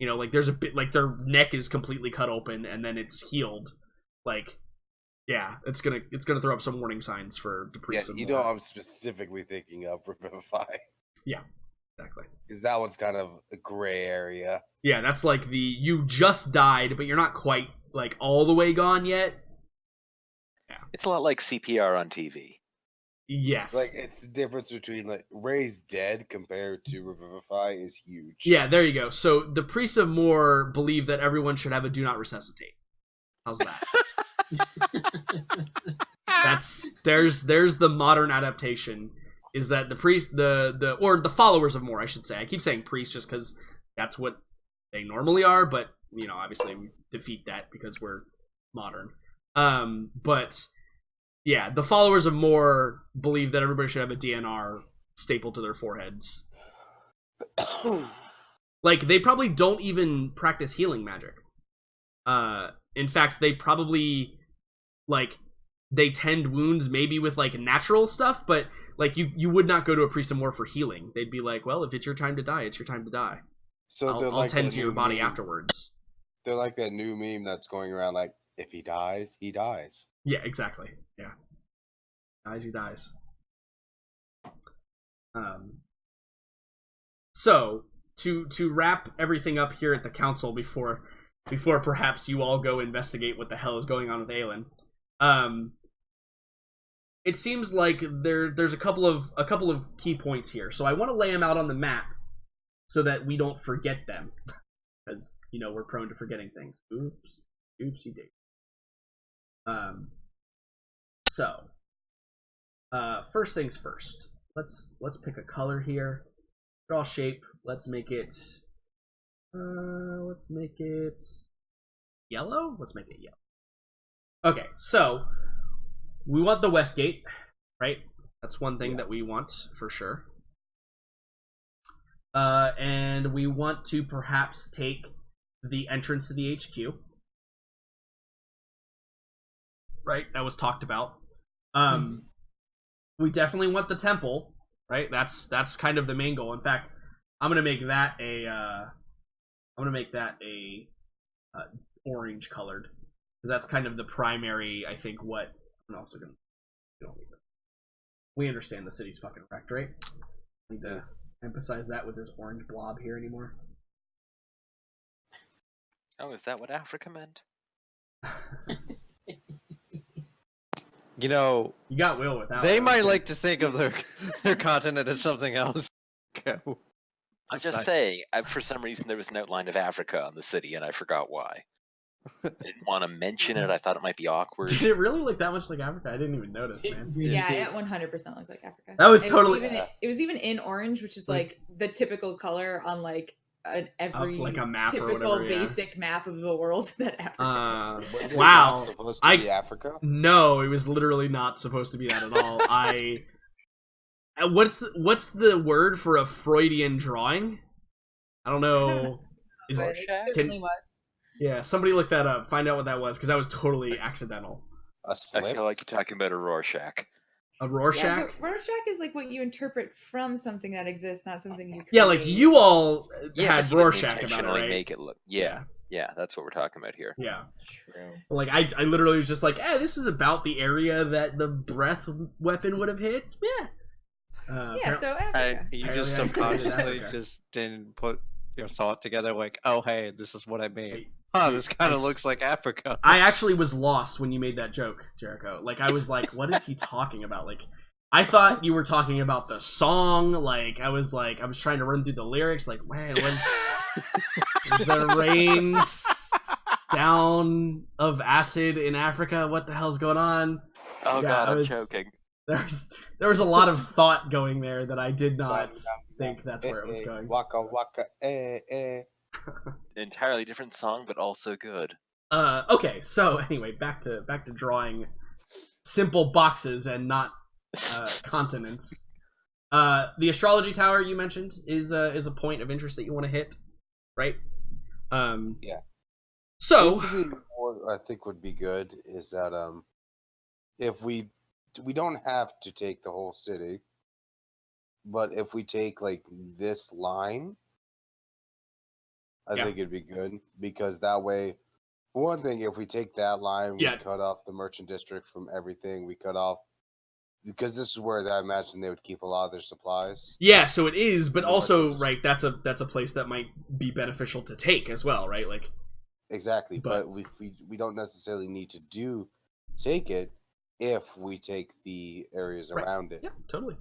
S2: like, there's a bit, like, their neck is completely cut open and then it's healed. Like, yeah, it's gonna throw up some warning signs for the Priest of More.
S3: I'm specifically thinking of Revivify.
S2: Yeah. Exactly.
S3: Because that one's kind of a gray area.
S2: Yeah, that's like you just died, but you're not quite like all the way gone yet. Yeah.
S1: It's a lot like CPR on TV.
S2: Yes.
S3: Like it's the difference between like Ray's dead compared to Revivify is huge.
S2: Yeah, there you go. So the Priests of More believe that everyone should have a do not resuscitate. How's that? there's the modern adaptation. Is that the priest, or the followers of More, I should say. I keep saying priest just because that's what they normally are, but, obviously we defeat that because we're modern. But, yeah, the followers of More believe that everybody should have a DNR stapled to their foreheads. Like, they probably don't even practice healing magic. In fact, they probably, like, they tend wounds maybe with like natural stuff, but like you would not go to a Priest of More for healing. They'd be like, well, if it's your time to die, it's your time to die. So I'll tend to your body afterwards.
S3: They're like that new meme that's going around like, if he dies, he dies.
S2: Yeah, exactly. Yeah. Dies, he dies. So to wrap everything up here at the council before perhaps you all go investigate what the hell is going on with Aelin. It seems like there's a couple of key points here. So I want to lay them out on the map so that we don't forget them. Because, we're prone to forgetting things. Oopsie date. So, first things first. Let's pick a color here. Draw shape. Let's make it yellow? Let's make it yellow. Okay, so we want the west gate, right? That's one thing that we want for sure. And we want to perhaps take the entrance to the HQ. Right, that was talked about. We definitely want the temple, right? That's kind of the main goal. In fact, I'm gonna make that orange colored, because that's kind of the primary. I think what I'm also gonna. We understand the city's fucking wrecked, right? I need to emphasize that with this orange blob here anymore.
S1: Oh, is that what Africa meant?
S4: You know,
S2: You got Will with that.
S4: they
S2: one,
S4: might
S2: okay.
S4: like to think of their continent as something else.
S1: I'm just saying, for some reason there was an outline of Africa on the city, and I forgot why. I didn't want to mention it. I thought it might be awkward.
S2: Did it really look that much like Africa? I didn't even notice,
S5: It
S2: man.
S5: really
S6: Yeah,
S5: did.
S6: it 100% looks like Africa.
S2: That was
S6: It
S2: totally-
S6: it was even in orange, which is like the typical color on like every
S2: like a map or
S6: typical
S2: whatever, yeah.
S6: basic map of the world that Africa is.
S3: Was it
S2: Wow.
S3: not supposed to be Africa?
S2: No, it was literally not supposed to be that at all. What's the word for a Freudian drawing? I don't know. Is
S6: But
S2: it,
S6: it
S1: Rorschach?
S6: certainly was.
S2: yeah, somebody look that up. Find out what that was, because that was totally accidental.
S3: A
S1: I
S3: slip?
S1: feel like you're talking about a Rorschach.
S2: A
S6: Yeah,
S2: Rorschach?
S6: but Rorschach is like what you interpret from something that exists, not something you create.
S2: Yeah, like you all
S1: Yeah,
S2: had
S1: but he didn't
S2: Rorschach about it,
S1: intentionally
S2: right?
S1: make it look. Yeah, that's what we're talking about here.
S2: Yeah.
S6: True.
S2: Like I literally was just like, this is about the area that the breath weapon would have hit. Yeah.
S6: Yeah, so Africa.
S4: And you
S2: Apparently
S4: just
S2: I created
S4: subconsciously
S2: Africa.
S4: just didn't put your thought together, like, oh hey, this is what I made.
S2: Wait,
S4: This kind
S2: I
S4: of
S2: s-
S4: looks like Africa.
S2: I actually was lost when you made that joke, Jericho. Like I was like, what is he talking about? Like I thought you were talking about the song. Like I was trying to run through the lyrics. Like, man, was the rains down of acid in Africa? What the hell's going on?
S1: Oh
S2: Yeah,
S1: god,
S2: I
S1: I'm
S2: was-
S1: joking.
S2: There was a lot of thought going there that I did not think that's where it was going.
S3: Waka waka eh.
S1: Entirely different song, but also good.
S2: Okay, so anyway, back to drawing simple boxes and not continents. The astrology tower you mentioned is a point of interest that you want to hit, right?
S3: Yeah.
S2: So
S3: Basically, what I think would be good is that if we don't have to take the whole city, but if we take like this line, I
S2: Yeah.
S3: think it'd be good, because that way, for one thing, if we take that line, we
S2: Yeah.
S3: cut off the merchant district from everything. We cut off, because this is where I imagine they would keep a lot of their supplies.
S2: yeah, so it is, but
S3: No,
S2: also
S3: it's just-
S2: right, that's a place that might be beneficial to take as well, right? Like
S3: Exactly,
S2: But-
S3: but we don't necessarily need to take it if we take the areas
S2: Right.
S3: around it.
S2: yeah, totally.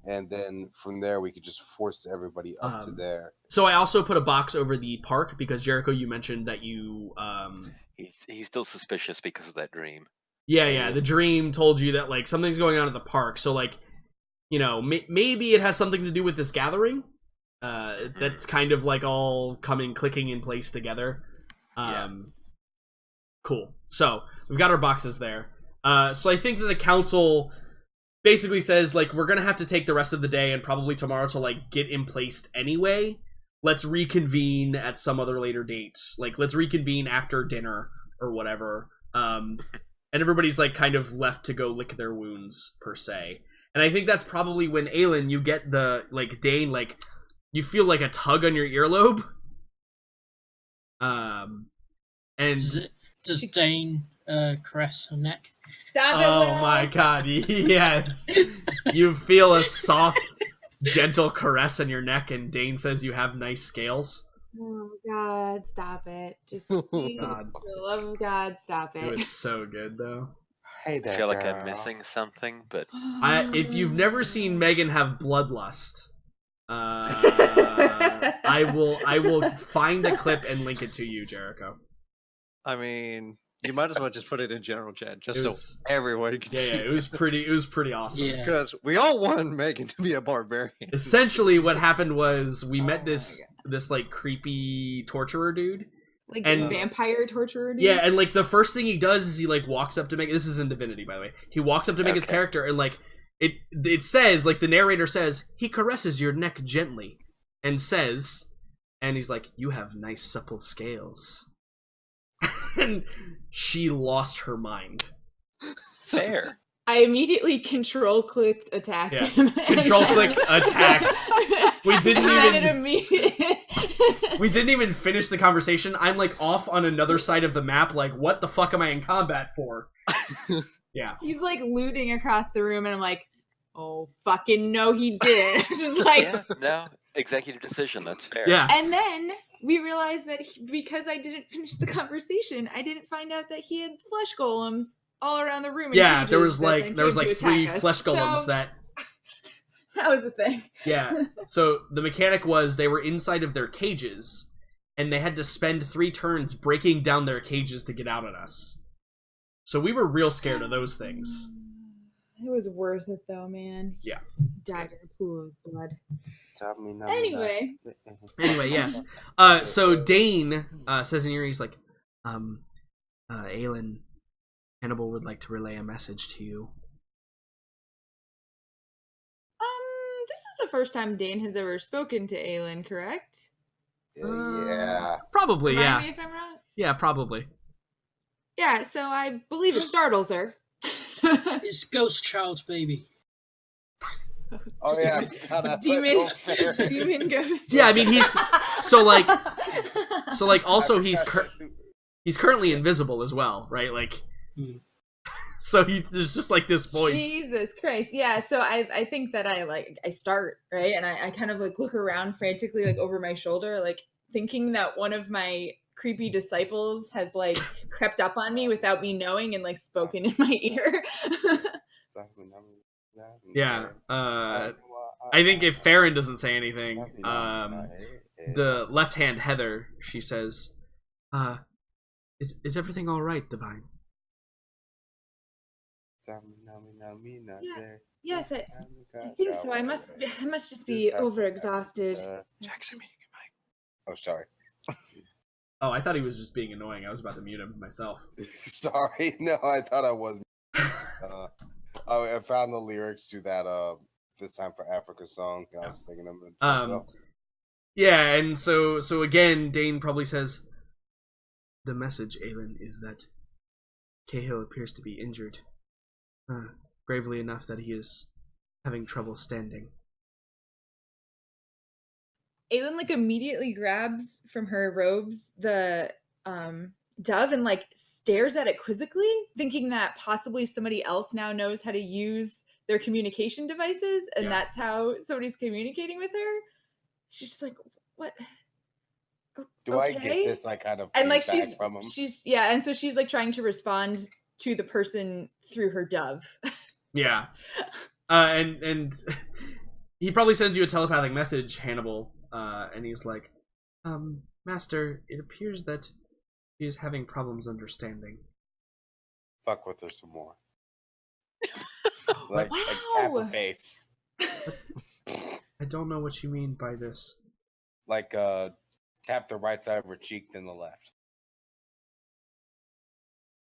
S3: And then from there we could just force everybody up to there.
S2: So I also put a box over the park because Jericho, you mentioned that you
S1: He's still suspicious because of that dream.
S2: yeah, the dream told you that like something's going on at the park. So like, you know, maybe it has something to do with this gathering. That's kind of like all clicking in place together. Cool. So we've got our boxes there. So I think that the council basically says like we're gonna have to take the rest of the day and probably tomorrow to like get in place anyway. Let's reconvene at some other later date. Like let's reconvene after dinner or whatever. And everybody's like kind of left to go lick their wounds per se. And I think that's probably when Aelin, you get the like Dane, like you feel like a tug on your earlobe. And
S5: Does Dane caress her neck?
S6: Stop it!
S2: oh
S6: Will!
S2: my god, yes. You feel a soft, gentle caress on your neck, and Dane says you have nice scales.
S6: Oh my god, stop it. Just
S2: God.
S6: for the love of God, stop
S2: It
S6: it.
S2: was so good, though.
S3: Hey
S1: I
S3: there,
S1: feel like
S3: girl.
S1: I'm missing something, but
S2: If you've never seen Megan have bloodlust, I will find a clip and link it to you, Jericho.
S4: I mean, you might as well just put it in general chat, just
S2: It was-
S4: so everyone can
S2: Yeah,
S4: see.
S2: it was pretty awesome.
S5: Yeah.
S4: Because we all want Megan to be a barbarian.
S2: Essentially, what happened was we met
S6: Oh
S2: this like creepy torturer dude,
S6: Like
S2: And-
S6: vampire torturer dude?
S2: Yeah, and like the first thing he does is he like walks up to make this is in Divinity, by the way. He walks up to make his
S1: Okay.
S2: character, and like it says, like the narrator says, he caresses your neck gently and says, and he's like, "You have nice supple scales." And she lost her mind.
S1: Fair.
S6: I immediately control-clicked attacked
S2: Yeah.
S6: him.
S2: Control-click attacked. We didn't
S6: And
S2: even-
S6: then it immediately...
S2: We didn't even finish the conversation. I'm like off on another side of the map, like, what the fuck am I in combat for? Yeah.
S6: He's like looting across the room, and I'm like, oh, fucking no, he did. Just like...
S1: Yeah, no. Executive decision, that's fair.
S2: Yeah.
S6: And then we realized that because I didn't finish the conversation, I didn't find out that he had flesh golems all around the room. In
S2: Yeah,
S6: cages
S2: there was
S6: that
S2: like
S6: then
S2: there was
S6: came
S2: like
S6: to
S2: 3
S6: attack us.
S2: flesh golems
S6: So,
S2: that
S6: that was the thing.
S2: yeah. So the mechanic was they were inside of their cages, and they had to spend 3 turns breaking down their cages to get out at us. So we were real scared of those things.
S6: It was worth it though, man.
S2: Yeah.
S6: Died in a pool of his blood.
S3: Anyway.
S6: Anyway,
S2: Anyway, yes. So Dane says in your ear, he's like, Aelin, Hannibal would like to relay a message to you.
S6: this is the first time Dane has ever spoken to Aelin, correct?
S3: Yeah.
S2: Probably,
S6: Remind
S2: yeah.
S6: me if I'm wrong.
S2: Yeah, probably.
S6: Yeah, so I believe it startles her.
S5: It's Ghost Child's baby.
S3: Oh yeah. God, that's
S6: Demon,
S3: right. So fair.
S6: demon ghost.
S2: Yeah, I mean, he's so like also he's currently invisible as well, right? Like,
S5: Hmm.
S2: so there's just like this voice.
S6: Jesus Christ. Yeah, so I think that I start, right? And I kind of like look around frantically, like over my shoulder, like thinking that one of my creepy disciples has like crept up on me without me knowing and like spoken in my ear.
S2: Yeah. I think if Farron doesn't say anything, the left hand Heather, she says, is everything all right, Divine?
S6: Yes, I think so. I must just be overexhausted.
S1: Jackson, you can mic.
S3: Oh, sorry.
S2: Oh, I thought he was just being annoying. I was about to mute him myself.
S3: Sorry. No, I thought I was. I found the lyrics to that "This Time for Africa" song. And I was singing them. To myself.
S2: Yeah, and so again, Dane probably says, the message, Aelin, is that Cahill appears to be injured. Gravely enough that he is having trouble standing.
S6: Aelin like immediately grabs from her robes the dove and like stares at it quizzically, thinking that possibly somebody else now knows how to use their communication devices, and
S2: Yeah.
S6: that's how somebody's communicating with her. She's just like, "What?
S3: Do I get
S6: Okay."
S3: this like kind of
S6: And like
S3: feedback from him?
S6: she's yeah, and so she's like trying to respond to the person through her dove.
S2: Yeah. And he probably sends you a telepathic message, Hannibal, and he's like, Master, it appears that she is having problems understanding.
S3: Fuck with her some more. like tap her
S6: Wow.
S3: face.
S2: I don't know what you mean by this.
S3: Like tap the right side of her cheek, then the left.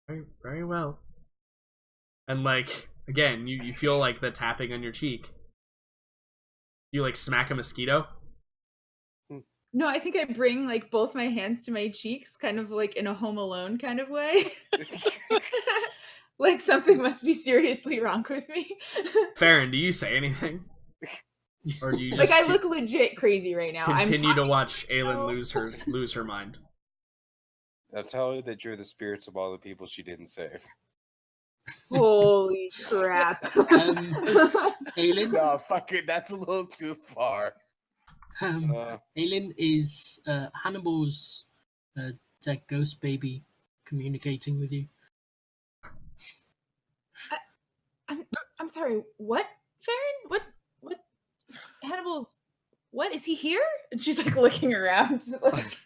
S2: Very, very well. And like, again, you feel like the tapping on your cheek. You like smack a mosquito?
S6: No, I think I bring like both my hands to my cheeks, kind of like in a Home Alone kind of way. Like something must be seriously wrong with me.
S2: Farron, do you say anything? Or do you
S6: Like
S2: just
S6: I look legit crazy right now.
S2: continue to
S6: I'm
S2: watch
S6: now.
S2: Aelin lose her mind?
S3: I'll tell her that you're the spirits of all the people she didn't save.
S6: Holy crap.
S5: Aelin,
S3: No, fuck it. That's a little too far.
S5: Aelin is Hannibal's dead ghost baby communicating with you.
S6: I'm sorry, what? Farron? What Hannibal's what? Is he here? And she's like looking around. Like,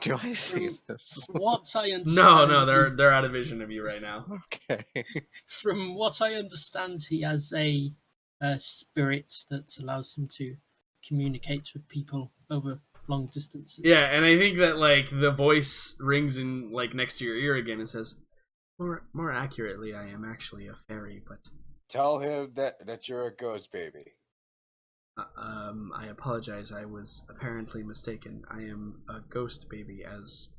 S4: Do I see this?
S5: What I understand.
S2: No, they're out of vision of you right now.
S4: Okay.
S5: From what I understand, he has a spirit that allows him to communicate with people over long distances.
S2: Yeah, and I think that like the voice rings in like next to your ear again and says, "More accurately, I am actually a fairy, but
S3: Tell him that you're a ghost baby.
S2: I apologize. I was apparently mistaken. I am a ghost baby, as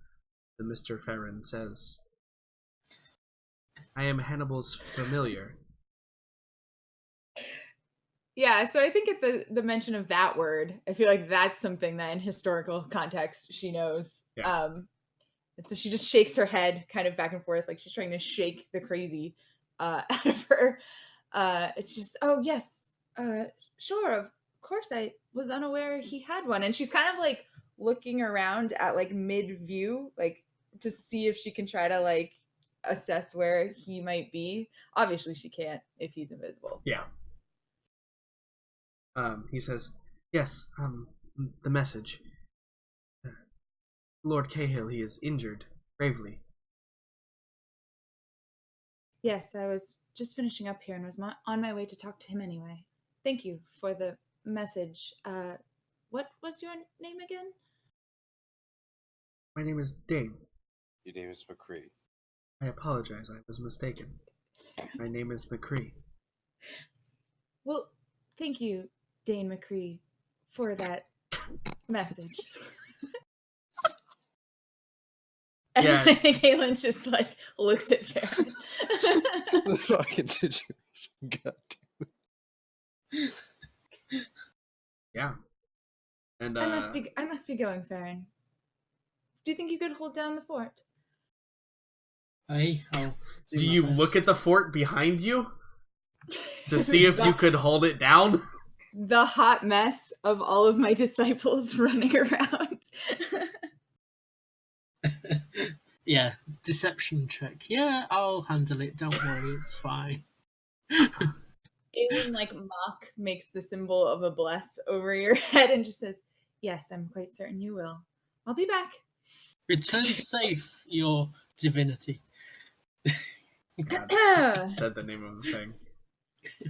S2: the Mr. Farron says. I am Hannibal's familiar."
S6: Yeah, so I think at the mention of that word, I feel like that's something that in historical context she knows.
S2: Yeah.
S6: And so she just shakes her head kind of back and forth, like she's trying to shake the crazy out of her. It's just, oh yes, sure, of course, I was unaware he had one. And she's kind of like looking around at like mid view, like to see if she can try to like assess where he might be. Obviously, she can't if he's invisible.
S2: Yeah. He says, "Yes, the message. Lord Cahill, he is injured, gravely."
S6: Yes, I was just finishing up here and was on my way to talk to him anyway. Thank you for the message. What was your name again?
S2: My name is Dane.
S3: Your name is McCree.
S2: I apologize, I was mistaken. My name is McCree.
S6: Well, thank you, Dane McCree, for that message. And
S2: Yeah.
S6: I think Aelin just like looks at Farron.
S4: The fucking situation. God.
S2: Yeah. And
S6: I must be going, Farron. Do you think you could hold down the fort?
S5: I'll
S2: do
S5: my
S2: you
S5: best.
S2: look at the fort behind you to see if you could hold it down?
S6: The hot mess of all of my disciples running around.
S5: Yeah, deception check. Yeah, I'll handle it. Don't worry, it's fine.
S6: Aelin like mock makes the symbol of a bless over your head and just says, "Yes, I'm quite certain you will. I'll be back."
S5: Return safe, your divinity.
S2: God, said the name of the thing.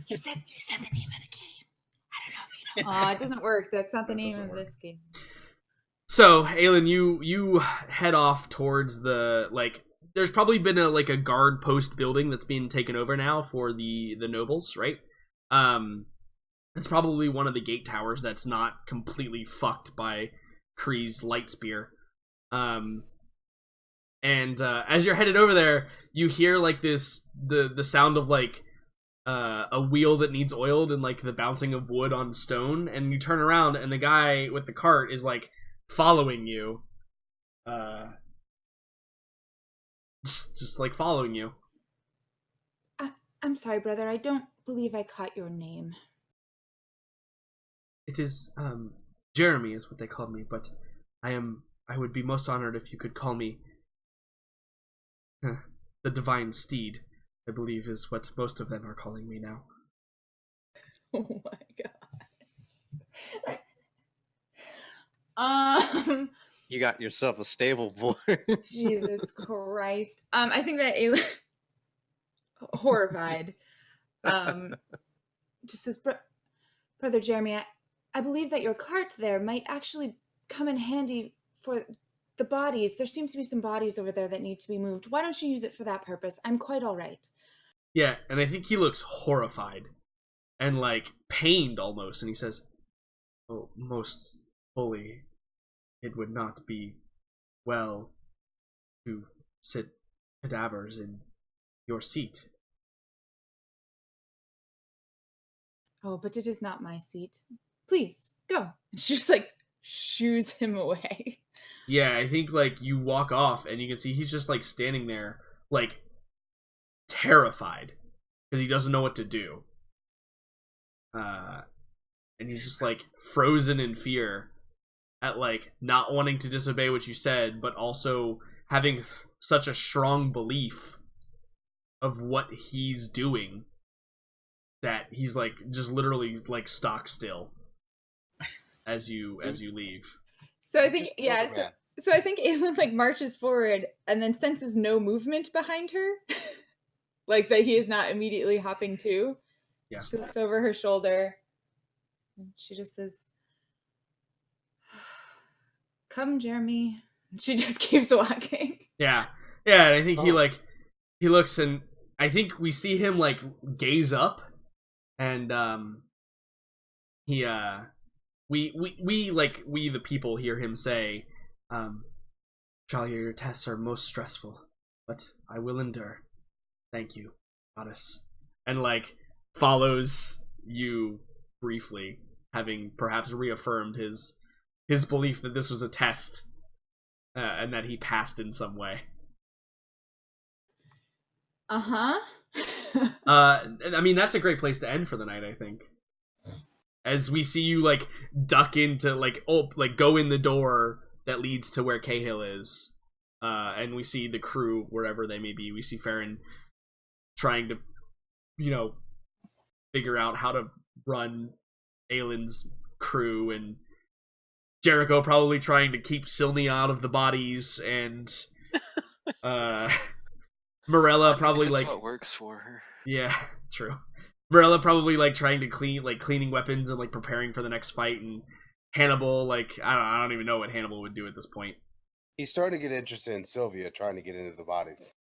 S6: You said the name of the game. I don't know if you know. It doesn't work. That's not the
S2: That
S6: name
S2: doesn't
S6: of
S2: work.
S6: this game.
S2: So, Aelin, you head off towards the like. There's probably been a guard post building that's being taken over now for the nobles, right? It's probably one of the gate towers that's not completely fucked by Kree's light spear. And as you're headed over there, you hear like the sound of like a wheel that needs oiled and like the bouncing of wood on stone, and you turn around and the guy with the cart is like following you. Just like following you.
S6: I'm sorry, brother. I don't believe I caught your name.
S2: It is Jeremy is what they called me, but I would be most honored if you could call me the Divine Steed, I believe is what most of them are calling me now.
S6: Oh my god.
S4: You got yourself a stable boy.
S6: Jesus Christ. I think that Aelin, horrified, just says, Brother Jeremy, I believe that your cart there might actually come in handy for the bodies. There seems to be some bodies over there that need to be moved. Why don't you use it for that purpose? I'm quite all right.
S2: Yeah, and I think he looks horrified and like pained almost, and he says, "Oh, most fully, it would not be well to sit cadavers in your seat."
S6: Oh, but it is not my seat. Please, go. And she just like shoos him away.
S2: Yeah, I think like you walk off and you can see he's just like standing there, like terrified because he doesn't know what to do. And he's just like frozen in fear at like not wanting to disobey what you said, but also having such a strong belief of what he's doing that he's like just literally like stock still as you leave.
S6: So I think
S3: Just
S6: yeah,
S3: look, man.
S6: so I think Aelin like marches forward and then senses no movement behind her. Like that he is not immediately hopping too.
S2: Yeah.
S6: She looks over her shoulder and she just says, Come, Jeremy. She just keeps walking.
S2: Yeah, and I think
S3: Oh.
S2: he looks, and I think we see him like gaze up, and we the people hear him say, Charlie, your tests are most stressful, but I will endure. Thank you, goddess. And like follows you briefly, having perhaps reaffirmed his belief that this was a test, and that he passed in some way.
S6: Uh-huh.
S2: I mean, that's a great place to end for the night, I think. As we see you like duck into go in the door that leads to where Cahill is, and we see the crew wherever they may be. We see Farron trying to, figure out how to run Aylin's crew, and Jericho probably trying to keep Silney out of the bodies, and Morella probably
S1: That's what works for her.
S2: Yeah, true. Morella probably trying to cleaning weapons and preparing for the next fight, and Hannibal I don't even know what Hannibal would do at this point.
S3: He's starting to get interested in Sylvia, trying to get into the bodies.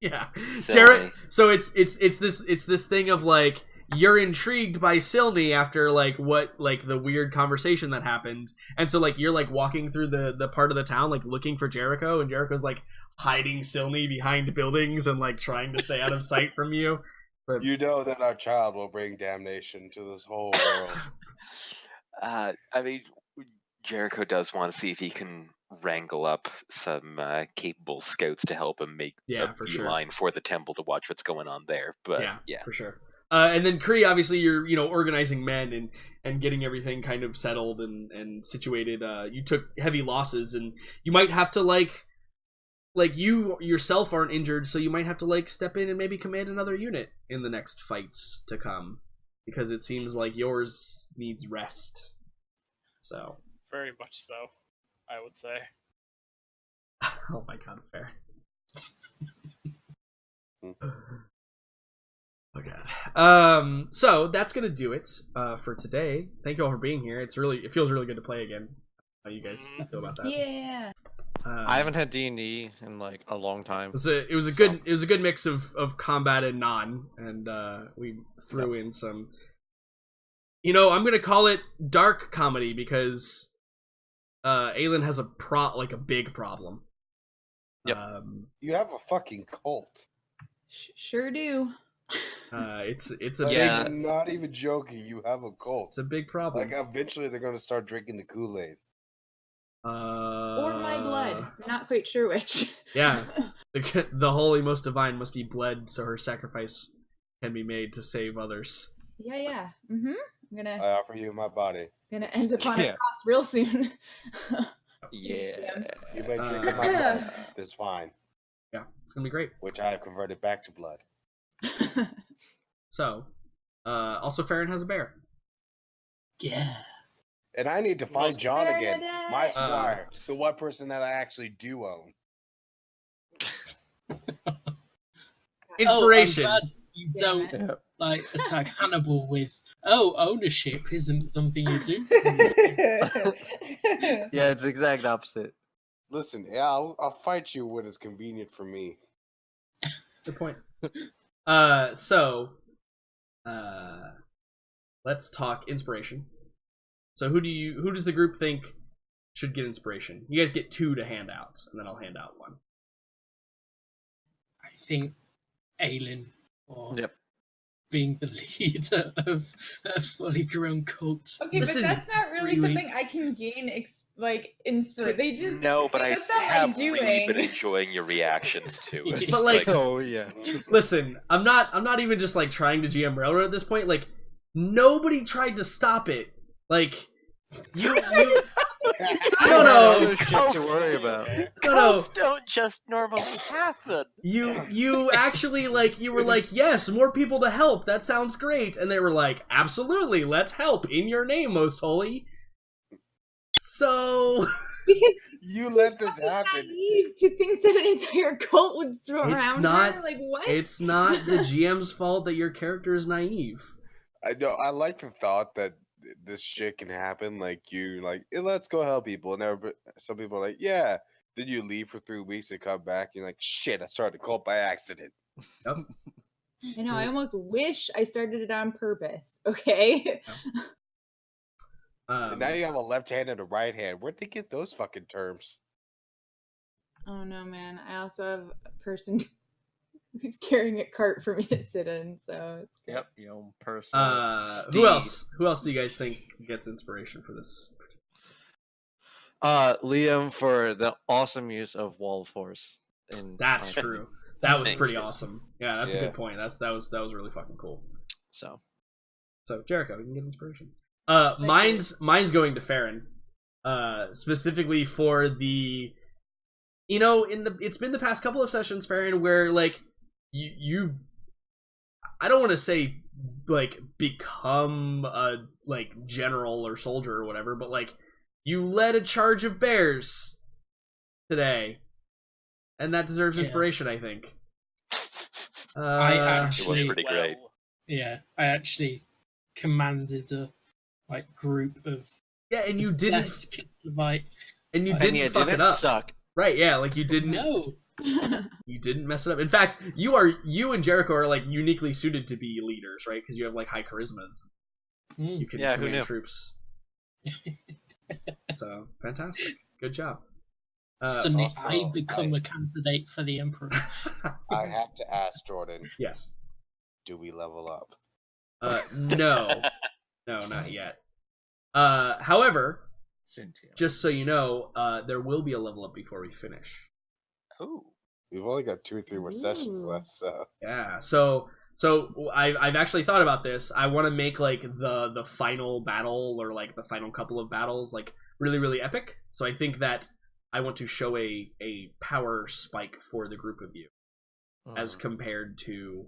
S2: Yeah,
S1: Silly.
S2: So it's this thing of you're intrigued by Silney after what the weird conversation that happened, and so you're walking through the part of the town looking for Jericho, and Jericho's hiding Silney behind buildings and trying to stay out of sight from you. But
S3: You know that our child will bring damnation to this whole world.
S1: I mean, Jericho does want to see if he can wrangle up some capable scouts to help him make a
S2: for sure.
S1: beeline for the temple to watch what's going on there. But yeah.
S2: for sure. And then Kree, obviously, you're organizing men and getting everything kind of settled and situated. You took heavy losses, and you might have to you yourself aren't injured, so you might have to step in and maybe command another unit in the next fights to come, because it seems like yours needs rest. So
S7: Very much so, I would say.
S2: oh my god, fair. Oh god. So that's gonna do it for today. Thank you all for being here. It feels really good to play again. How you guys feel about that?
S6: Yeah.
S4: I haven't had D&D in a long time.
S2: It was a good mix of combat and non, and we threw in some. I'm gonna call it dark comedy because Aylin has a big problem.
S4: Yep.
S3: You have a fucking cult.
S6: Sure do.
S2: It's a
S4: Yeah.
S3: I'm not even joking. You have a cult.
S2: it's a big problem.
S3: Eventually they're going to start drinking the Kool-Aid.
S6: Or my blood. Not quite sure which.
S2: Yeah. The holy most divine must be bled so her sacrifice can be made to save others.
S6: Yeah. Mm-hmm. I'm
S3: I offer you my body.
S6: gonna end up on a
S4: Yeah.
S6: cross real soon.
S4: Yeah.
S3: You may drink of my blood. This wine,
S2: Yeah, it's gonna be great.
S3: which I have converted back to blood.
S2: So, also Farron has a bear.
S5: Yeah.
S3: And I need to find
S7: Most-
S3: John again. My
S6: Bernadette!
S3: squire. The one person that I actually do own.
S2: Inspiration.
S5: Oh, I'm glad you don't
S4: Yeah.
S5: attack Hannibal with ownership isn't something you do.
S4: Yeah, it's the exact opposite.
S3: Listen, yeah, I'll fight you when it's convenient for me.
S2: Good point. So, let's talk inspiration. So who does the group think should get inspiration? You guys get 2 to hand out, and then I'll hand out 1.
S5: I think Aylin, or
S4: Yep.
S5: being the leader of a fully grown cult.
S6: Okay,
S2: Listen,
S6: but that's not really
S5: 3
S6: something
S5: weeks.
S6: I can gain inspiration. They just
S1: No, but I
S6: that's not my
S1: have really been
S6: doing.
S1: enjoying your reactions to it.
S2: But
S4: Oh yeah.
S2: listen, I'm not even just trying to GM Railroad at this point. Nobody tried to stop it. You
S4: Other shit to worry about.
S2: no.
S1: Cults don't just normally happen.
S2: You actually you were yes, more people to help. That sounds great. And they were absolutely, let's help in your name, most holy. So
S6: Because
S3: You let this
S6: it's
S3: happen.
S6: naive to think that an entire cult would throw
S2: It's
S6: around
S2: not-
S6: her. What?
S2: it's not the GM's fault that your character is naive.
S3: I know. I like the thought that this shit can happen. Like you, like let's go help people, and some people are like, yeah. Then you leave for 3 weeks and come back. And you're like, shit, I started a cult by accident.
S2: Yep.
S6: I know. I almost wish I started it on purpose. Okay.
S3: And now you have a left hand and a right hand. Where'd they get those fucking terms?
S6: Oh no, man! I also have a person who's carrying a cart for me to sit in. So it's good.
S4: Yep, your own personal.
S2: Who else? Who else do you guys think gets inspiration for this?
S4: Liam for the awesome use of wall force.
S2: That's true. That was
S4: Thank
S2: pretty
S4: you.
S2: awesome. Yeah, that's a good point. That was really fucking cool.
S4: So
S2: Jericho, you can get inspiration. Mine's going to Farron. Specifically for the, it's been the past couple of sessions, Farron, where like you've, I don't want to say like become a like general or soldier or whatever, but like you led a charge of bears today, and that deserves inspiration, I think.
S5: I actually,
S1: it was pretty great.
S5: Yeah, I actually commanded a group of
S2: and you didn't
S5: fuck
S2: it up.
S4: Suck.
S2: Right? Yeah, like you didn't.
S5: No,
S2: you didn't mess it up. In fact, you and Jericho are like uniquely suited to be leaders, right? Because you have like high charismas. You can command troops. So fantastic, good job.
S5: Suddenly I become a candidate for the Emperor.
S3: I have to ask Jordan.
S2: Yes.
S3: Do we level up?
S2: No, not yet. However, just so you know, there will be a level up before we finish.
S1: Oh.
S3: We've only got 2 or 3 more sessions left, so
S2: yeah. So I've actually thought about this. I want to make like the final battle or like the final couple of battles like really, really epic. So I think that I want to show a power spike for the group of you as compared to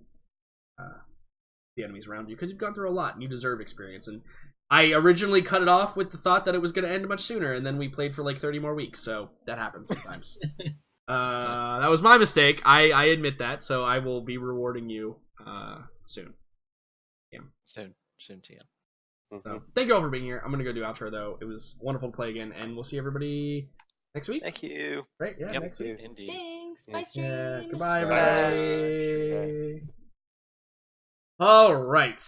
S2: the enemies around you, because you've gone through a lot and you deserve experience. And I originally cut it off with the thought that it was going to end much sooner, and then we played for like 30 more weeks, so that happens sometimes. That was my mistake. I admit that, so I will be rewarding you soon. Yeah.
S4: Soon, TM.
S2: So, thank you all for being here. I'm going to go do outro, though. It was wonderful to play again, and we'll see everybody next week.
S1: Thank you.
S2: Right? Yeah, next week.
S4: Indeed.
S6: Thanks. Bye, stream.
S2: Yeah, goodbye,
S3: Bye.
S2: everybody. All right.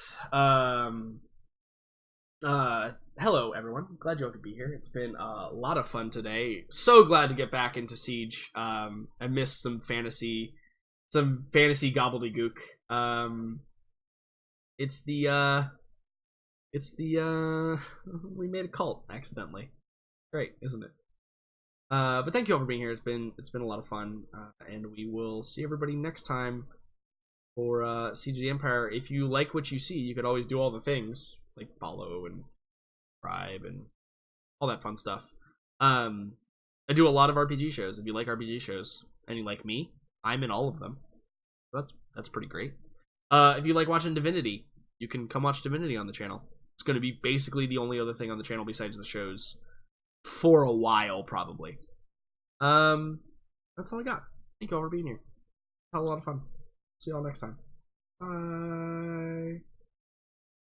S2: Hello, everyone. Glad you all could be here. It's been a lot of fun today. So glad to get back into Siege. I missed some fantasy gobbledygook. We made a cult accidentally. Great, isn't it? But thank you all for being here. It's been a lot of fun, and we will see everybody next time for Siege of the Empire. If you like what you see, you could always do all the things like follow and subscribe and all that fun stuff. I do a lot of RPG shows. If you like RPG shows and you like me, I'm in all of them. That's pretty great. If you like watching Divinity, you can come watch Divinity on the channel. It's going to be basically the only other thing on the channel besides the shows for a while, probably. That's all I got. Thank you all for being here. Had a lot of fun. See y'all next time. Bye.